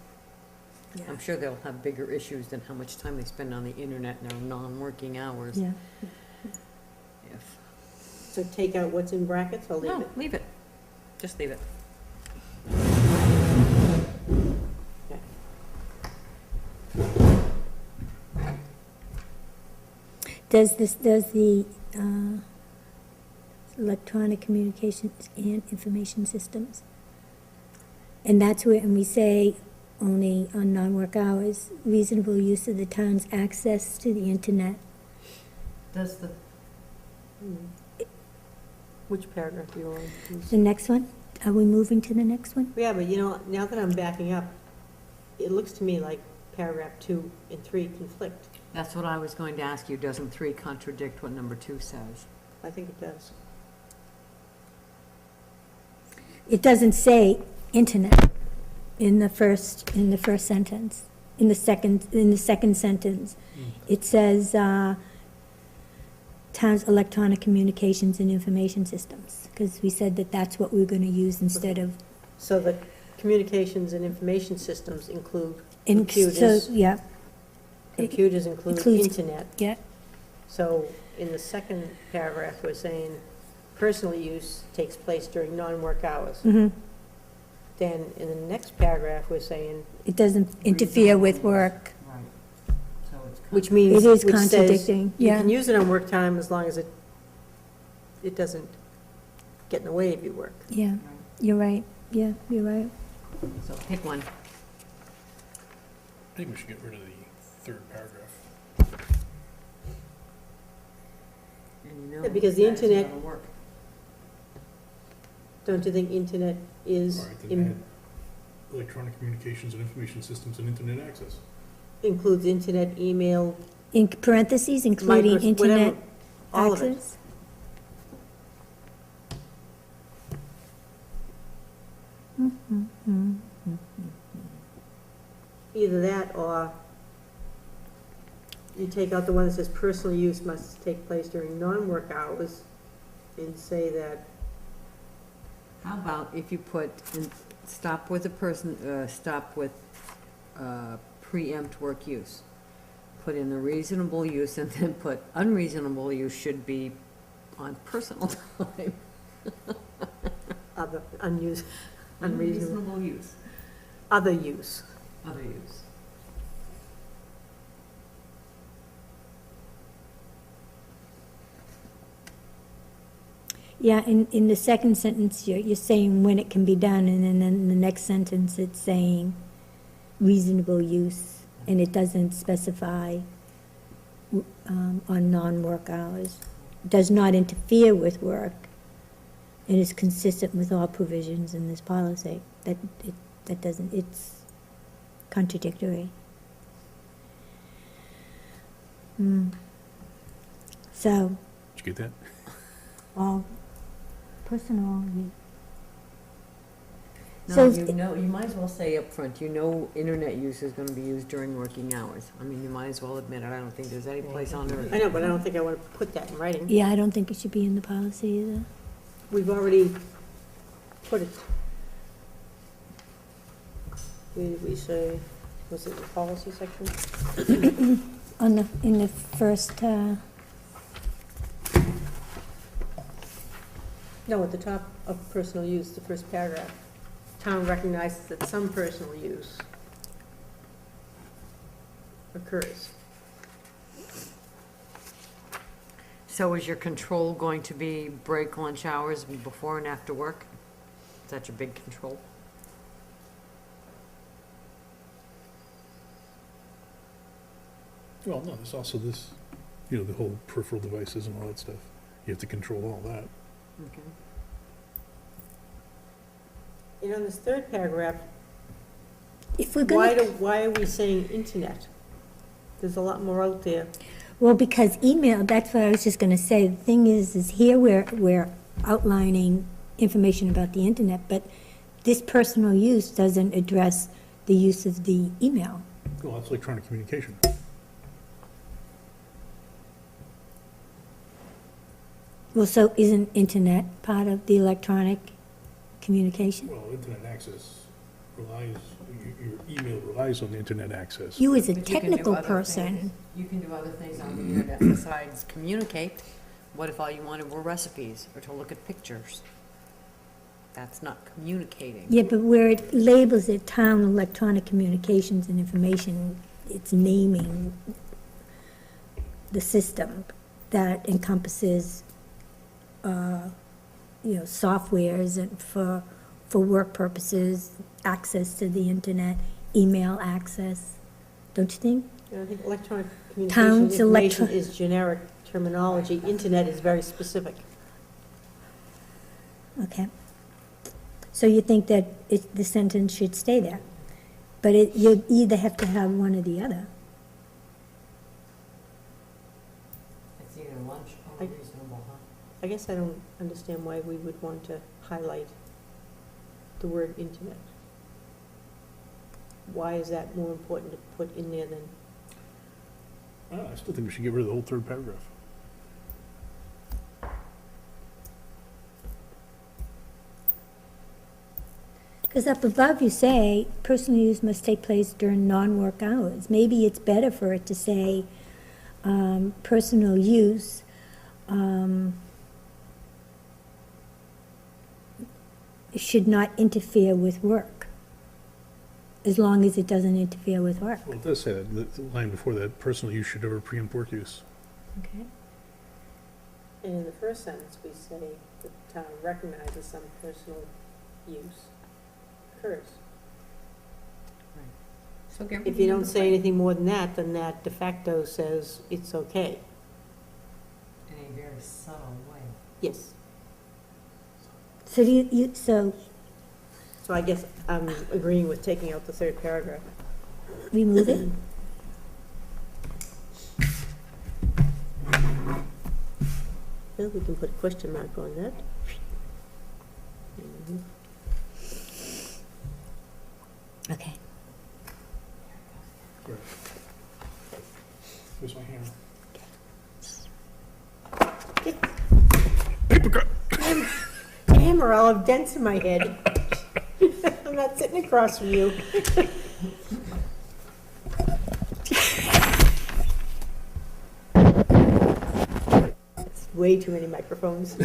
Yeah. I'm sure they'll have bigger issues than how much time they spend on the internet in their non-working hours. Yeah. If, So take out what's in brackets, or leave no, it? leave it. Just leave it. Does the electronic communications and information systems? And that's where, and we say only on non-work hours, reasonable use of the town's access to the internet. Does the, Which paragraph do you want? Who's- The next one, are we moving to the next one? Yeah, but you know, now that I'm backing up, it looks to me like paragraph 2 and 3 conflict. that's what I was going to ask you. Doesn't 3 contradict what number 2 says? I think it does. It doesn't say internet in the first sentence. In the second sentence, it says, town's electronic communications and information systems, because we said that that's what we were gonna use instead of. So the communications and information systems include So, computers. yeah, Computers include includes- internet. yeah, So in the second paragraph, we're saying personal use takes place during non-work hours. mhm. Then in the next paragraph, we're saying, It doesn't interfere with work. Right. So it's. which means, It is which says contradicting, you yeah. can use it on work time as long as it doesn't get in the way of your work. Yeah, you're right, yeah, you're right. So pick one. I think we should get rid of the third paragraph. And you know Yeah, because the that isn't internet- gonna work. Don't you think internet is, All right, then add electronic communications and information systems and internet access. includes internet, email, In parentheses, including whatever, internet all of it. access? Either that or you take out the one that says personal use must take place during non-work hours and say that, How about if you put, stop with preempt work use? Put in the reasonable use and then put unreasonable use should be on personal time. other, unused, unreasonable, Unreasonable use, other use. other use. Yeah, in the second sentence, you're saying when it can be done, and then in the next sentence, it's saying reasonable use, and it doesn't specify on non-work hours. Does not interfere with work, and is consistent with all provisions in this policy. That doesn't, it's contradictory. So, Did you get that? all personal use. No, So- you might as well say up front. Internet use is gonna be used during working hours. I mean, you might as well admit it. I don't think there's any place on earth. I know, but I don't think I want to put that in writing. Yeah, I don't think it should be in the policy either. We've already put it. We say, was it the policy section? In the first, No, at the top of personal use, the first paragraph. town recognizes that some personal use occurs. So is your control going to be break, lunch hours, before and after work? Is that your big control? Well, no, there's also this, the whole peripheral devices and all that stuff. You have to control all that. Okay. And on this third paragraph, If we're gonna, why are we saying internet? There's a lot more out there. well, because email, that's what I was just gonna say. The thing is here we're outlining information about the internet, but this personal use doesn't address the use of the email. Well, that's electronic communication. Well, so isn't internet part of the electronic communication? Well, internet access relies, your email relies on the internet access. You as a But you can do technical other person, things. You can do other things on the internet besides communicate. What if all you wanted were recipes or to look at pictures? That's not communicating. yeah, but where it labels it town electronic communications and information, it's naming the system that encompasses, softwares and for work purposes, access to the internet, email access, don't you think? I think electronic communication Towns information electro- is generic terminology. Internet is very specific. Okay. So you think that the sentence should stay there? But you either have to have one or the other. It's either lunch I- or reasonable, huh? I guess I don't understand why we would want to highlight the word internet. Why is that more important to put in there than, I still think we should get rid of the whole third paragraph. Because up above you say, personal use must take place during non-work hours. Maybe it's better for it to say, personal use, should not interfere with work, as long as it doesn't interfere with work. Well, it does say that, the line before that, personal use should never preempt work use. Okay. and in the first sentence, we say the town recognizes some personal use occurs. So get If you don't say anything more than that, then that de facto says it's okay. in a very subtle way. Yes. So so So I guess I'm agreeing with taking out the third paragraph. remove it? Well, we can put a question mark on that. Mhm. Okay. Where's my hammer? Damn, or I'll have dents in my head. I'm not sitting across from you. That's way too many microphones.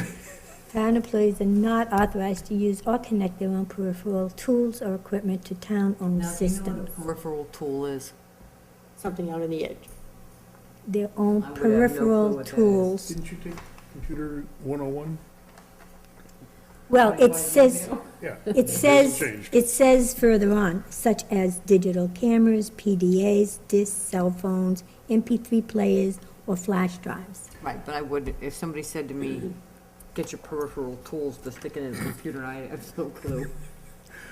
Town employees are not authorized to use or connect their own peripheral tools or equipment to town-owned Now, do you know systems. what a peripheral tool is? Something out on the edge. Their own I would have no clue peripheral what that is. tools. Didn't you take computer 101? Well, Like, it why says, don't Yeah. it Changed. says further on, such as digital cameras, PDAs, discs, cell phones, MP3 players, or flash drives. Right, but I would, if somebody said to me, get your peripheral tools to stick in a computer, I have no clue.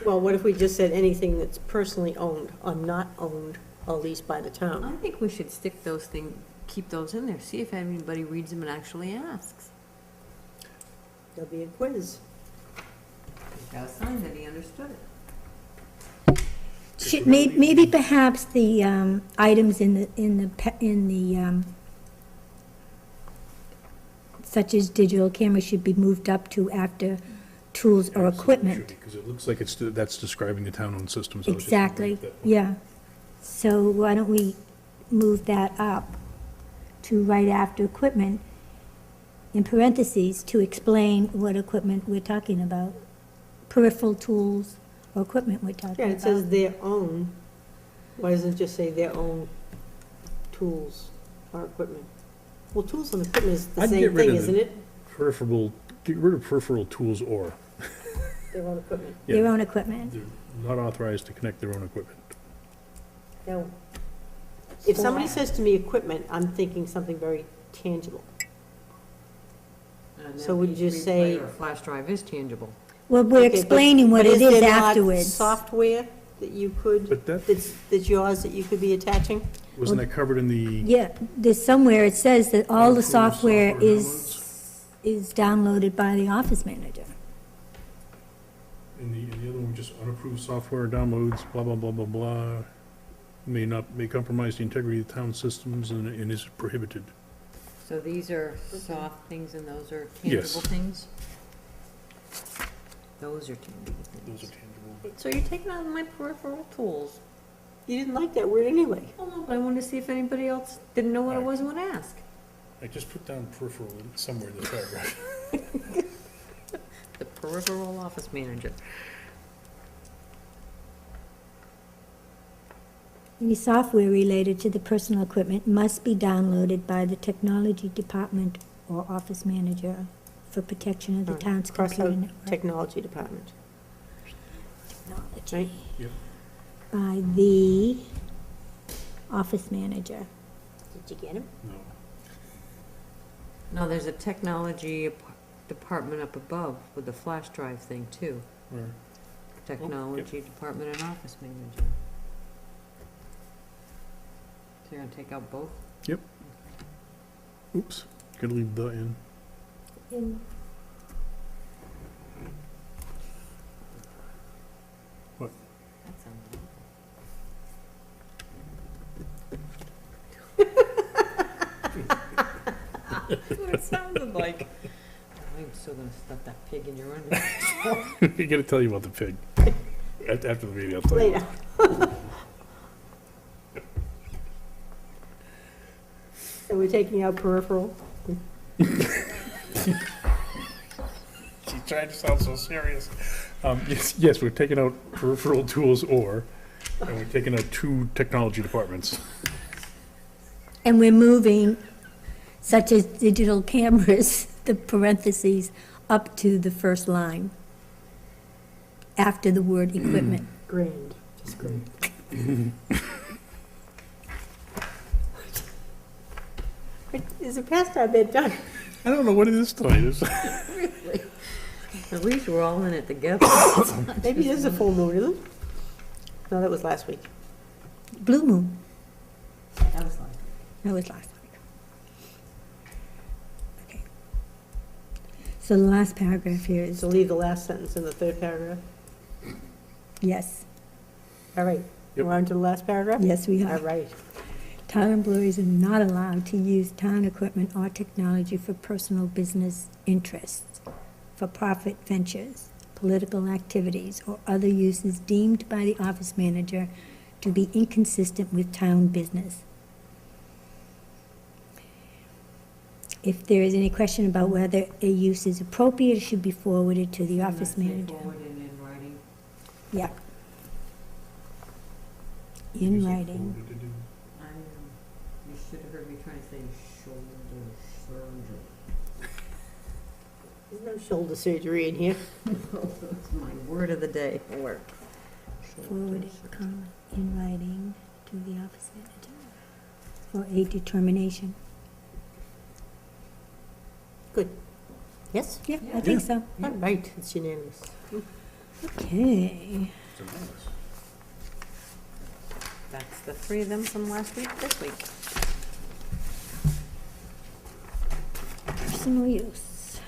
Well, what if we just said anything that's personally owned or not owned or leased by the I town? think we should stick those things, keep those in there, see if anybody reads them and actually asks. There'll be a quiz. He got a sign that he understood it. Maybe perhaps the items such as digital cameras should be moved up to after tools or equipment. Because it looks like that's describing the town-owned systems. I was just gonna Exactly, make that point. yeah. So why don't we move that up to right after equipment, in parentheses, to explain what equipment we're talking about. Peripheral tools equipment we're talking Yeah, about. it says their own. Why doesn't it just say their own tools or equipment? Well, tools and equipment is the I'd get same rid thing, of isn't the- it? Get rid of peripheral tools or. Their own equipment. Yeah. Their own equipment. They're not authorized to connect their own equipment. Now, if somebody says to me equipment, I'm thinking something very tangible. And So that would means you say- Or a flash drive is tangible. Well, we're Okay, but- explaining what but it is there not afterwards. software that you could, But that, that's yours that you could be attaching? wasn't that covered in the, Yeah, there's somewhere it says that all the Unapproved software software is downloaded by the office manager. in the other one, just unapproved software downloads, blah, blah, blah, blah, blah, may compromise the integrity of the town systems and is prohibited. So these are soft things and those are Yes. tangible things? Those are tangible Those are things. tangible, but So you're taking out my peripheral tools. You didn't like that word anyway. Oh, no, but I wanted to see if anybody else didn't know what it was and would ask. I just put down peripheral somewhere in the paragraph. The peripheral office manager. Any software related to the personal equipment must be downloaded by the technology department or office manager for protection of the town's Cross computer out network. technology department. Technology. Right. Yep. By the office manager. Did you get him? No. No, there's a technology department up above with the flash drive thing too. Where? Technology department and office manager. So you're gonna take out both? Oops, gotta leave the in. That sounds That's what it sounded like. I'm still gonna stuff that pig in your under. I gotta tell you about the pig. After the meeting, I'll tell you. Later. So we're taking out peripheral? She's trying to sound so serious. Yes, we're taking out peripheral tools or, and we're taking out 2 technology departments. And we're moving, such as digital cameras, the parentheses, up to the first line, after the word equipment. Grand, just grand. Is it past our bedtime? I don't know what it is tonight. At least we're all in it together. Maybe it is a full moon, isn't it? No, that was last week. Blue moon, That was like. that was last week. Okay. So the last paragraph here is, So leave the last sentence in the third paragraph. yes, All right, Yep. we're on to the last paragraph? yes, we All are. right. Town employees are not allowed to use town equipment or technology for personal business interests, for profit ventures, political activities, or other uses deemed by the office manager to be inconsistent with town business. If there is any question about whether a use is appropriate, it should be forwarded to the office manager. Forward and in writing. Yeah. In writing. You should have heard me trying to say shoulder surgery. There's no shoulder surgery in here. That's my word of the day at work. Forwarded, in writing to the office manager for a determination. Good. Yes? Yeah, I think so. All right, it's unanimous. Okay. That's the 3 of them from last week, this week. Personal use.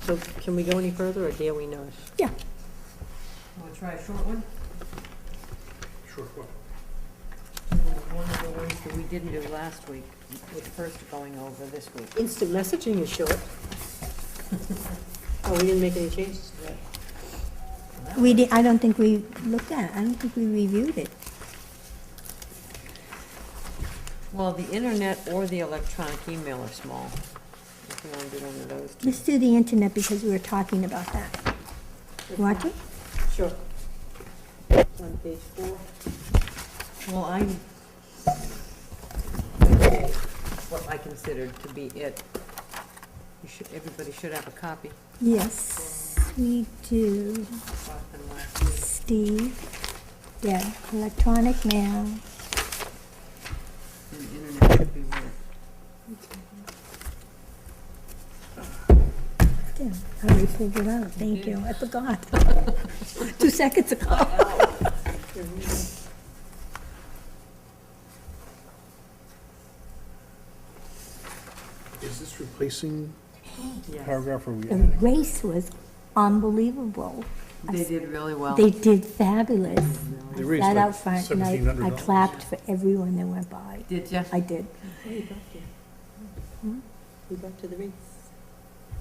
So can we go any further, or dare we not? Yeah. Want to try a short one? Sure, what? One of the ones that we didn't do last week, was first going over this week. Instant messaging is short. Oh, we didn't make any changes to that. We did, I don't think we looked at it. I don't think we reviewed it. Well, the internet or the electronic email are small. You wanna do one of those too? Let's do the internet because we were talking about that. Want to? Sure. On page 4. Well, what I considered to be it. Everybody should have a copy. Yes, we do. Steve, yeah, electronic mail. And the internet should be with it. Yeah, I already filled it out, thank you, I forgot. 2 seconds ago. Is this replacing Yes. paragraph or are we The adding? race was unbelievable. They did really well. They did fabulous. They I raised sat like out front and I $1,700. clapped for everyone that went by. Did ya? I did. We got to the race.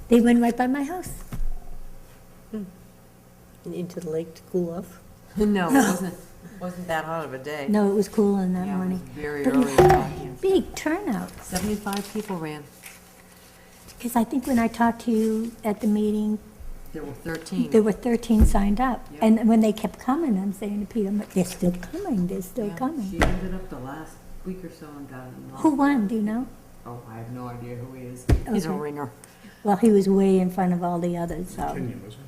They went right by my house. And into the lake to cool off. No, it wasn't that hot of a day. No, it was cool in that Yeah, it was morning. very But you early. had a big turnout. 75 people ran. Because I think when I talked to you at the meeting, There were 13. there were 13 signed up. Yeah. And when they kept coming, I'm saying to Peter, they're still coming, they're still Yeah, coming. She ended up the last week or so and got it. Who won, do you know? Oh, I have no idea who he is. He's a Okay. ringer. Well, he was way in front of all the others, so, Kenyon, wasn't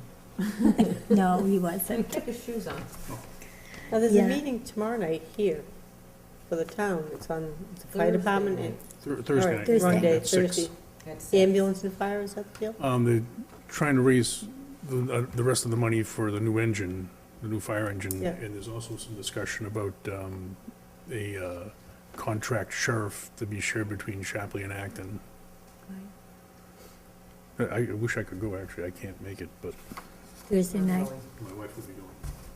no, he wasn't. Took his shoes on. Now, there's Yeah. a meeting tomorrow night here for the town. It's on the fire department. Thursday. Thursday night. Thursday. Wrong day, At 6. Thursday. That's Ambulance and fire, is that the deal? They're trying to raise the rest of the money for the new engine, the new fire engine. Yeah. And there's also some discussion about a contract sheriff to be shared between Shapley and Acton. I wish I could go, actually. I can't make it, but Thursday night. my wife will be going.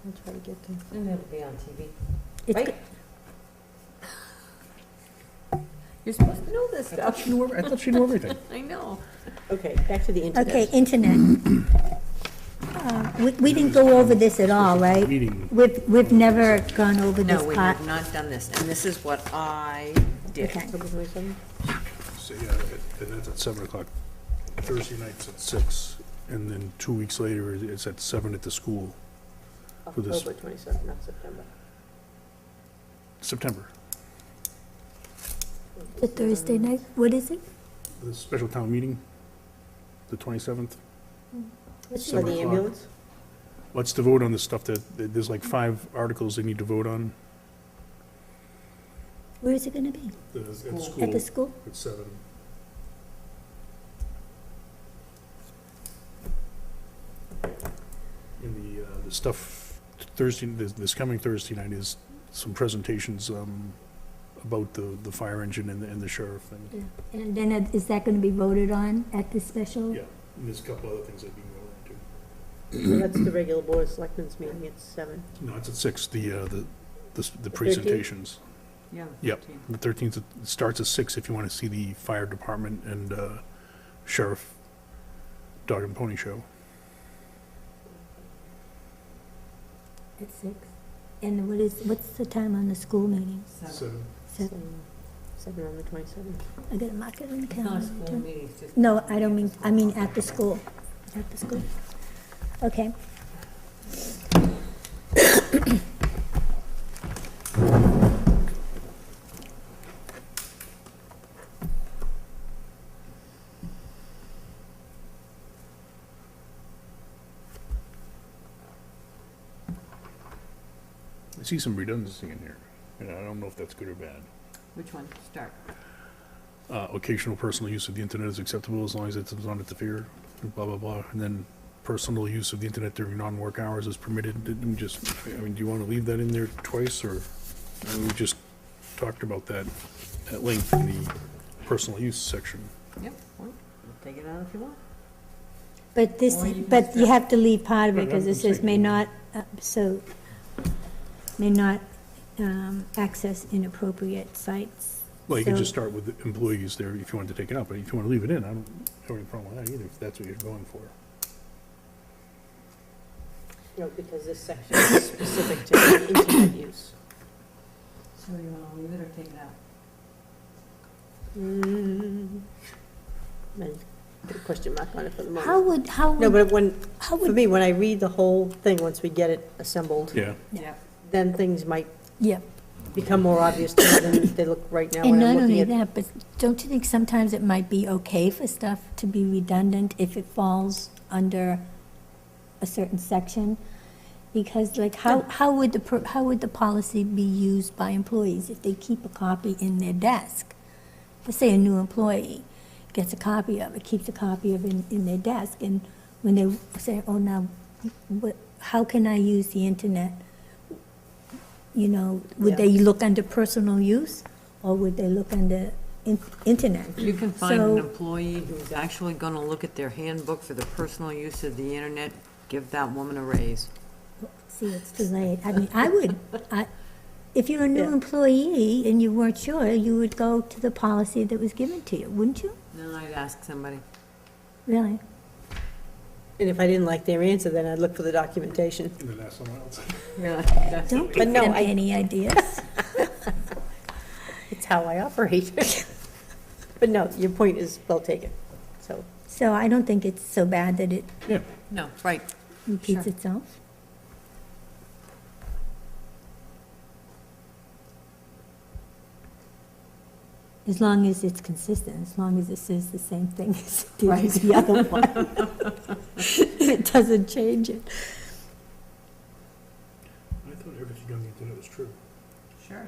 I'll try to get them. And it'll be on TV. It's Right? You're supposed to know this I thought stuff. she knew, I thought she knew everything. I know. Okay, back to the internet. Okay, internet. We didn't go over this at all, right? Meeting, We've never gone over this No, we part. have not done this, and this is what I did. Okay. October 27th? so yeah, and that's at 7 o'clock. Thursday night's at 6, and then 2 weeks later, it's at 7 at the school. For this- October 27th, not September. September. The Thursday night, what is it? The special town meeting, the 27th. For 7 the o'clock. ambulance? What's to vote on the stuff there's like 5 articles they need to vote on. Where is it gonna be? At the school. At the school? At 7. And the stuff Thursday, this coming Thursday night is some presentations about the fire engine and the sheriff. And And then is that gonna be voted on at the special? yeah, and there's a couple other things that we can go into. So that's the regular board of selectmen's meeting at 7. No, it's at 6, the presentations. Yeah. Yep. 13. The 13th, it starts at 6 if you want to see the fire department and sheriff dog and pony show. At 6? And what's the time on the school meeting? 7. 7? 7 on the 27th. I gotta mark it on the It's not a calendar. school too. meeting, it's just. No, I don't mean, I mean at the school. At the school. Okay. I see some redundancy in here, and I don't know if that's good or bad. Which one? Start. Occasional personal use of the internet is acceptable as long as it does not interfere, blah, blah, blah. And then personal use of the internet during non-work hours is permitted. Didn't we just, I mean, do you want to leave that in there twice, or I mean, we just talked about that at length in the personal use section? Yep, well, we'll take it out if you want. But this, Or you can but you strike- have to leave part of it, Right, because it I'm says may saying- not, may not access inappropriate sites. Well, you can So- just start with the employees there if you wanted to take it out, but if you want to leave it in, I don't have any problem with that either, if that's what you're going for. No, because this section is specific to internet use. So you wanna leave it or take it out? Mm. And question mark on it for the How moment. would, No, but when, how for would, me, when I read the whole thing, once we get it assembled, Yeah, Yeah. then things might yeah. become more obvious to me than they look right now And when not I'm only looking at. that, but don't you think sometimes it might be okay for stuff to be redundant if it falls under a certain section? Because like, how would the policy be used by employees if they keep a copy in their desk? Let's say a new employee gets a copy of it, keeps a copy of it in their desk, and when they say, oh, now, how can I use the internet? You know, would they look under personal use, or would they look under internet? You can find an So- employee who's actually gonna look at their handbook for the personal use of the internet, give that woman a raise. See, it's too late. I mean, if you're a new Yeah. employee and you weren't sure, you would go to the policy that was given to you, wouldn't you? Then I'd ask somebody. Really? And if I didn't like their answer, then I'd look for the documentation. and then ask someone else. Yeah. Don't But give no, them I- any ideas. It's how I operate. But no, your point is well taken, so. So I don't think it's so bad that it Yeah, No, right. repeats Sure. itself. As long as it's consistent, as long as it says the same thing as it did with the other one. It doesn't change it. I thought everything on the internet was true. Sure.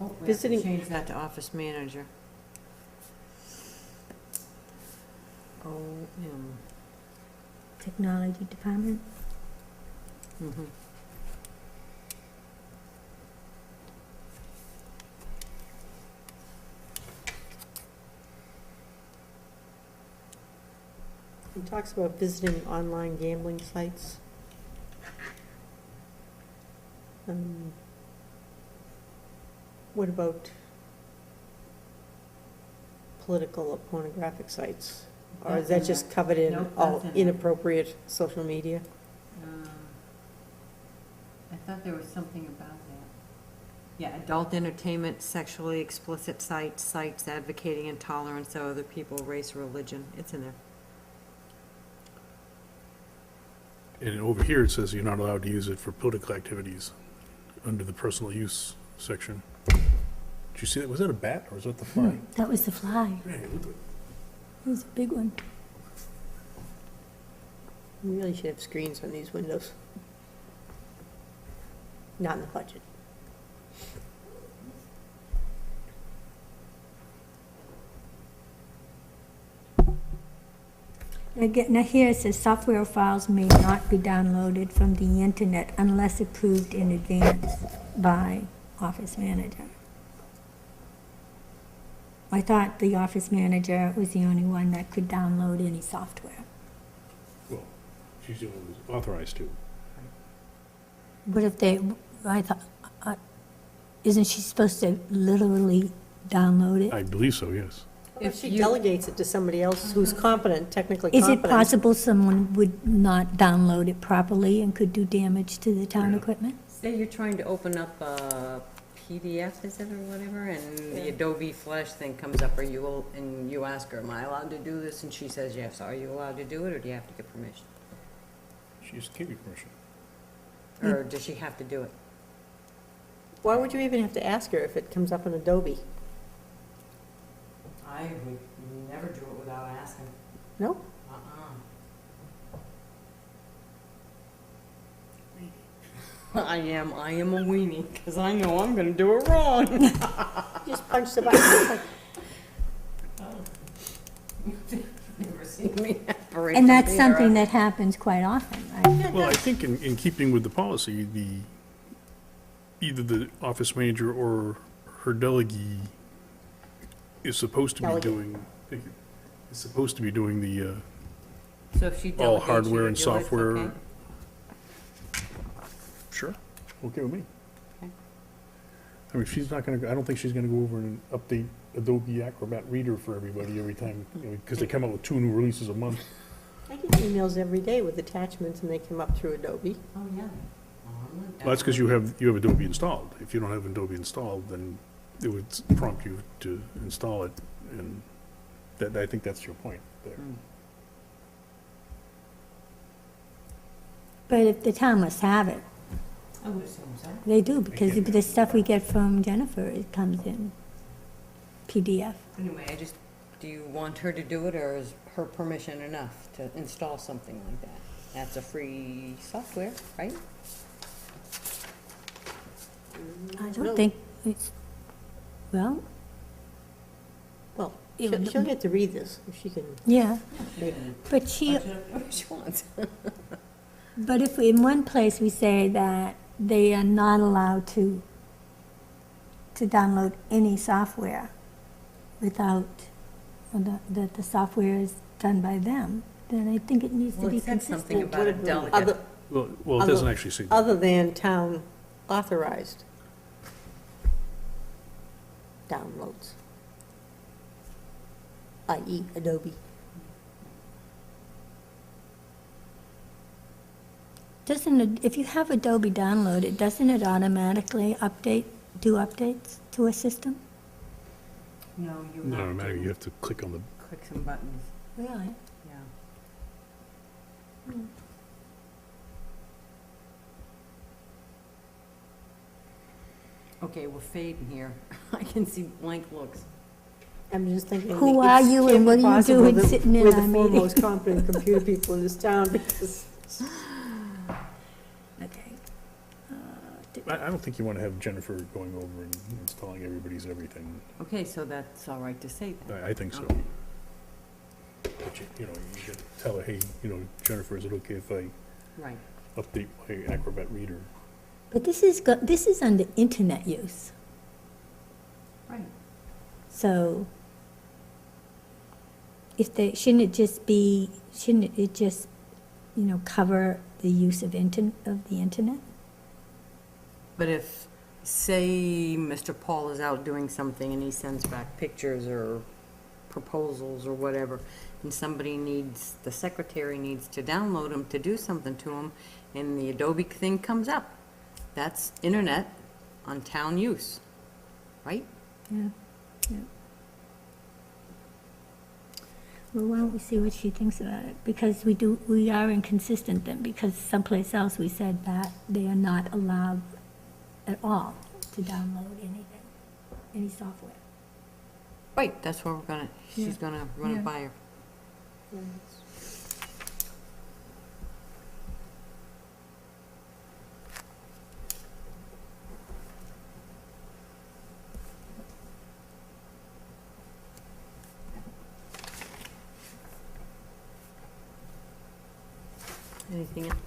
Oh, we have to Visiting- change that to office manager. OM. Technology department. Mhm. It talks about visiting online gambling sites. What about political or pornographic sites? Or is that That's in just covered in Nope, all that's in there. inappropriate social media? I thought there was something about that. Yeah, adult entertainment, sexually explicit sites, sites advocating intolerance of other people, race, religion, it's in there. And over here, it says you're not allowed to use it for political activities, under the personal use section. Did you see that? Was that a bat, or was that the fly? That was the fly. Man, look at- It was a big one. We really should have screens on these windows. Not in the budget. Now here it says software files may not be downloaded from the internet unless approved in advance by office manager. I thought the office manager was the only one that could download any software. Well, she's the only one who's authorized to. But if they, I thought, isn't she supposed to literally download it? I believe so, yes. If she you- delegates it to somebody else who's competent, technically Is competent. it possible someone would not download it properly and could do damage to the town Yeah. equipment? Say you're trying to open up a PDF, is it, or whatever, and the Adobe Flash thing comes up, and you ask her, am I allowed to do this? And she says yes. Are you allowed to do it, or do you have to get permission? She just gave you permission. Or does she have to do it? Why would you even have to ask her if it comes up in Adobe? I would never do it without asking. No? I am a weenie, because I know I'm gonna do it wrong. Just punch the button. Never seen me operate. And that's either. something that happens quite often, right? Well, I think in keeping with the policy, either the office manager or her delegee is supposed to be Delegate. doing, thank you, is supposed to be doing the, So if she all delegates you hardware to and do it, software. okay? Sure, okay with me. Okay. I mean, she's not gonna, I don't think she's gonna go over and update Adobe Acrobat Reader for everybody every time, because they come out with 2 new releases a month. I get emails every day with attachments and they come up through Adobe. Oh, yeah. Oh, I'm Well, that's because you have Adobe installed. If you don't have Adobe installed, then it would prompt you to install it, and that, I think that's your point there. Mm. But if the town must have it, I would assume so. they do, because can't- the stuff we get from Jennifer, it comes in PDF. Anyway, do you want her to do it, or is her permission enough to install something like that? That's a free software, right? I No. don't think it's, well, Well, It she'll would- she'll get to read this, if she can. yeah, read but she, Whatever she wants. but if in one place we say that they are not allowed to download any software without, that the software is done by them, then I think it needs to Well, be it said something consistent. about a What delegate. other- Well, it doesn't actually say that. Other than town authorized downloads, i.e. Adobe. Doesn't it, if you have Adobe downloaded, doesn't it automatically do updates to a system? No, you No, have automatically, you to have to click on the, click some buttons, Really? yeah. Okay, we're fading here. I can see blank looks. I'm just thinking. Who it are you and can't what be are you possible doing that sitting in we're our the meeting? foremost competent computer people in this town, because Okay. I don't think you want to have Jennifer going over and installing everybody's everything. Okay, so that's all right to say then. I think so. Okay. But you know, you gotta tell her, hey, Jennifer, is it okay if I Right. update my Acrobat Reader? But this is under internet use, Right. so shouldn't it just, cover the use of the internet? But if, say, Mr. Paul is out doing something and he sends back pictures or proposals or whatever, and the secretary needs to download them to do something to them, and the Adobe thing comes up, that's internet on town use, right? Yeah, yeah. Well, why don't we see what she thinks about it? Because we are inconsistent then, because someplace else we said that they are not allowed at all to download anything, any software. Right, that's where she's Yeah. gonna run Yeah. it by her. Anything else?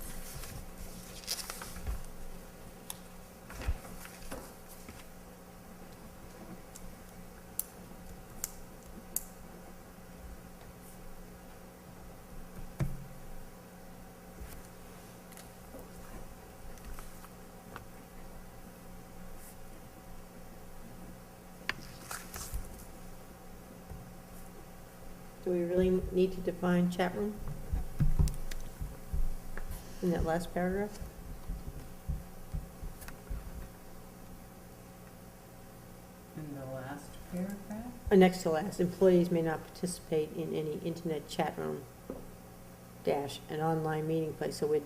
do we really need to define chat room? In that last paragraph? In the last paragraph? Next to last, employees may not participate in any internet chat room dash an online meeting place, so we're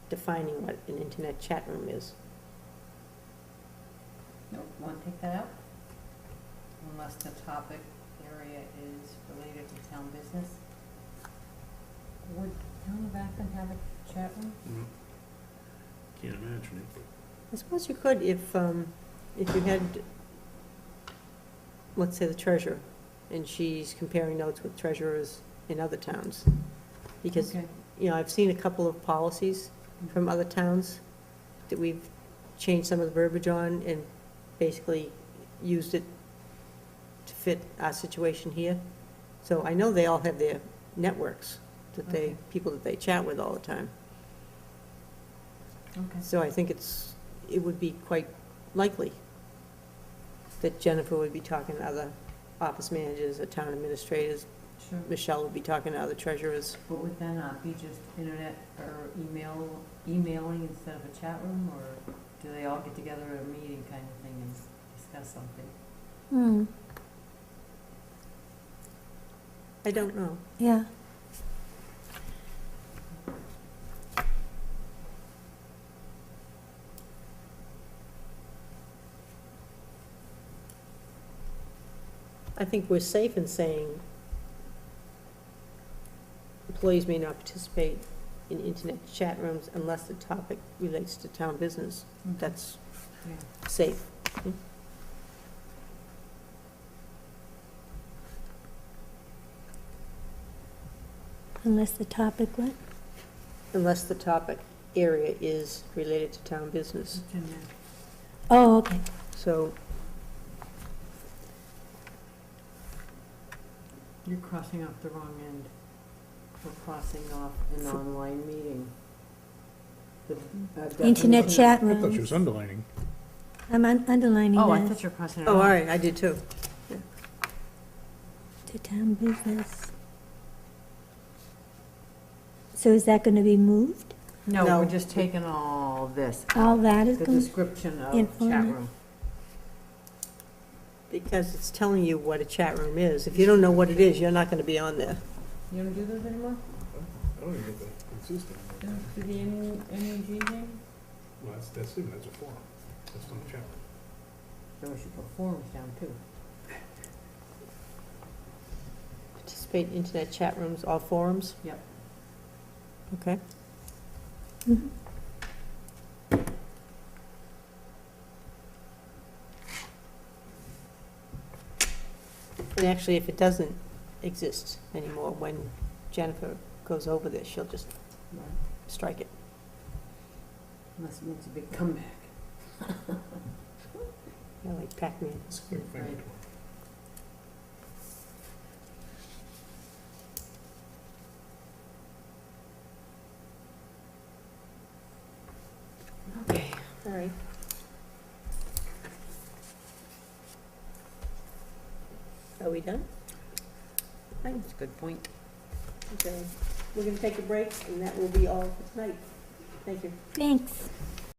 defining what an internet chat room is. Nope, want to take that out? Unless the topic area is related to town business? Would town of Acton have a chat room? Can't imagine it, but. I suppose you could if you had, let's say, the treasurer, and she's comparing notes with treasurers in other towns. Because, Okay. I've seen a couple of policies from other towns that we've changed some of the verbiage on and basically used it to fit our situation here. So I know they all have their networks Okay. people that they chat with all the time. Okay. So I think it would be quite likely that Jennifer would be talking to other office managers or town administrators. Sure. Michelle would be talking to other treasurers. But would that not be just internet or emailing instead of a chat room, or? do they all get together at a meeting kind of thing and discuss something? Hmm, I don't know. yeah. I think we're safe in saying employees may not participate in internet chat rooms unless the topic relates to town business. That's Yeah. safe. Unless the topic what? Unless the topic area is related to town business. It's in there. Oh, okay. So, You're crossing off the wrong end. We're crossing off an online meeting. Internet chat I thought she rooms. was underlining. I'm underlining Oh, I that thought you were crossing it oh, off. all right, I did too. to town business. So is that gonna be moved? No, No. we're just taking all this. All that is The going, description of chat Informal. room. Because it's telling you what a chat room is. If you don't know what it is, you're not gonna be on there. You don't do those anymore? I don't even get that existing. Do the NEG thing? Well, that's it, that's a forum. That's not a chat. Then we should put forums down too. Participate in internet chat rooms, all forums? Yep. Okay. Mhm. And actually, if it doesn't exist anymore, when Jennifer goes over this, she'll just Right. strike it. Unless it makes a big comeback. Yeah, like Pac-Man. It's a quick thing. Right. Okay, all right. Are we done? That's a good point. Okay, we're gonna take a break, and that will be all for tonight. Thank you. thanks.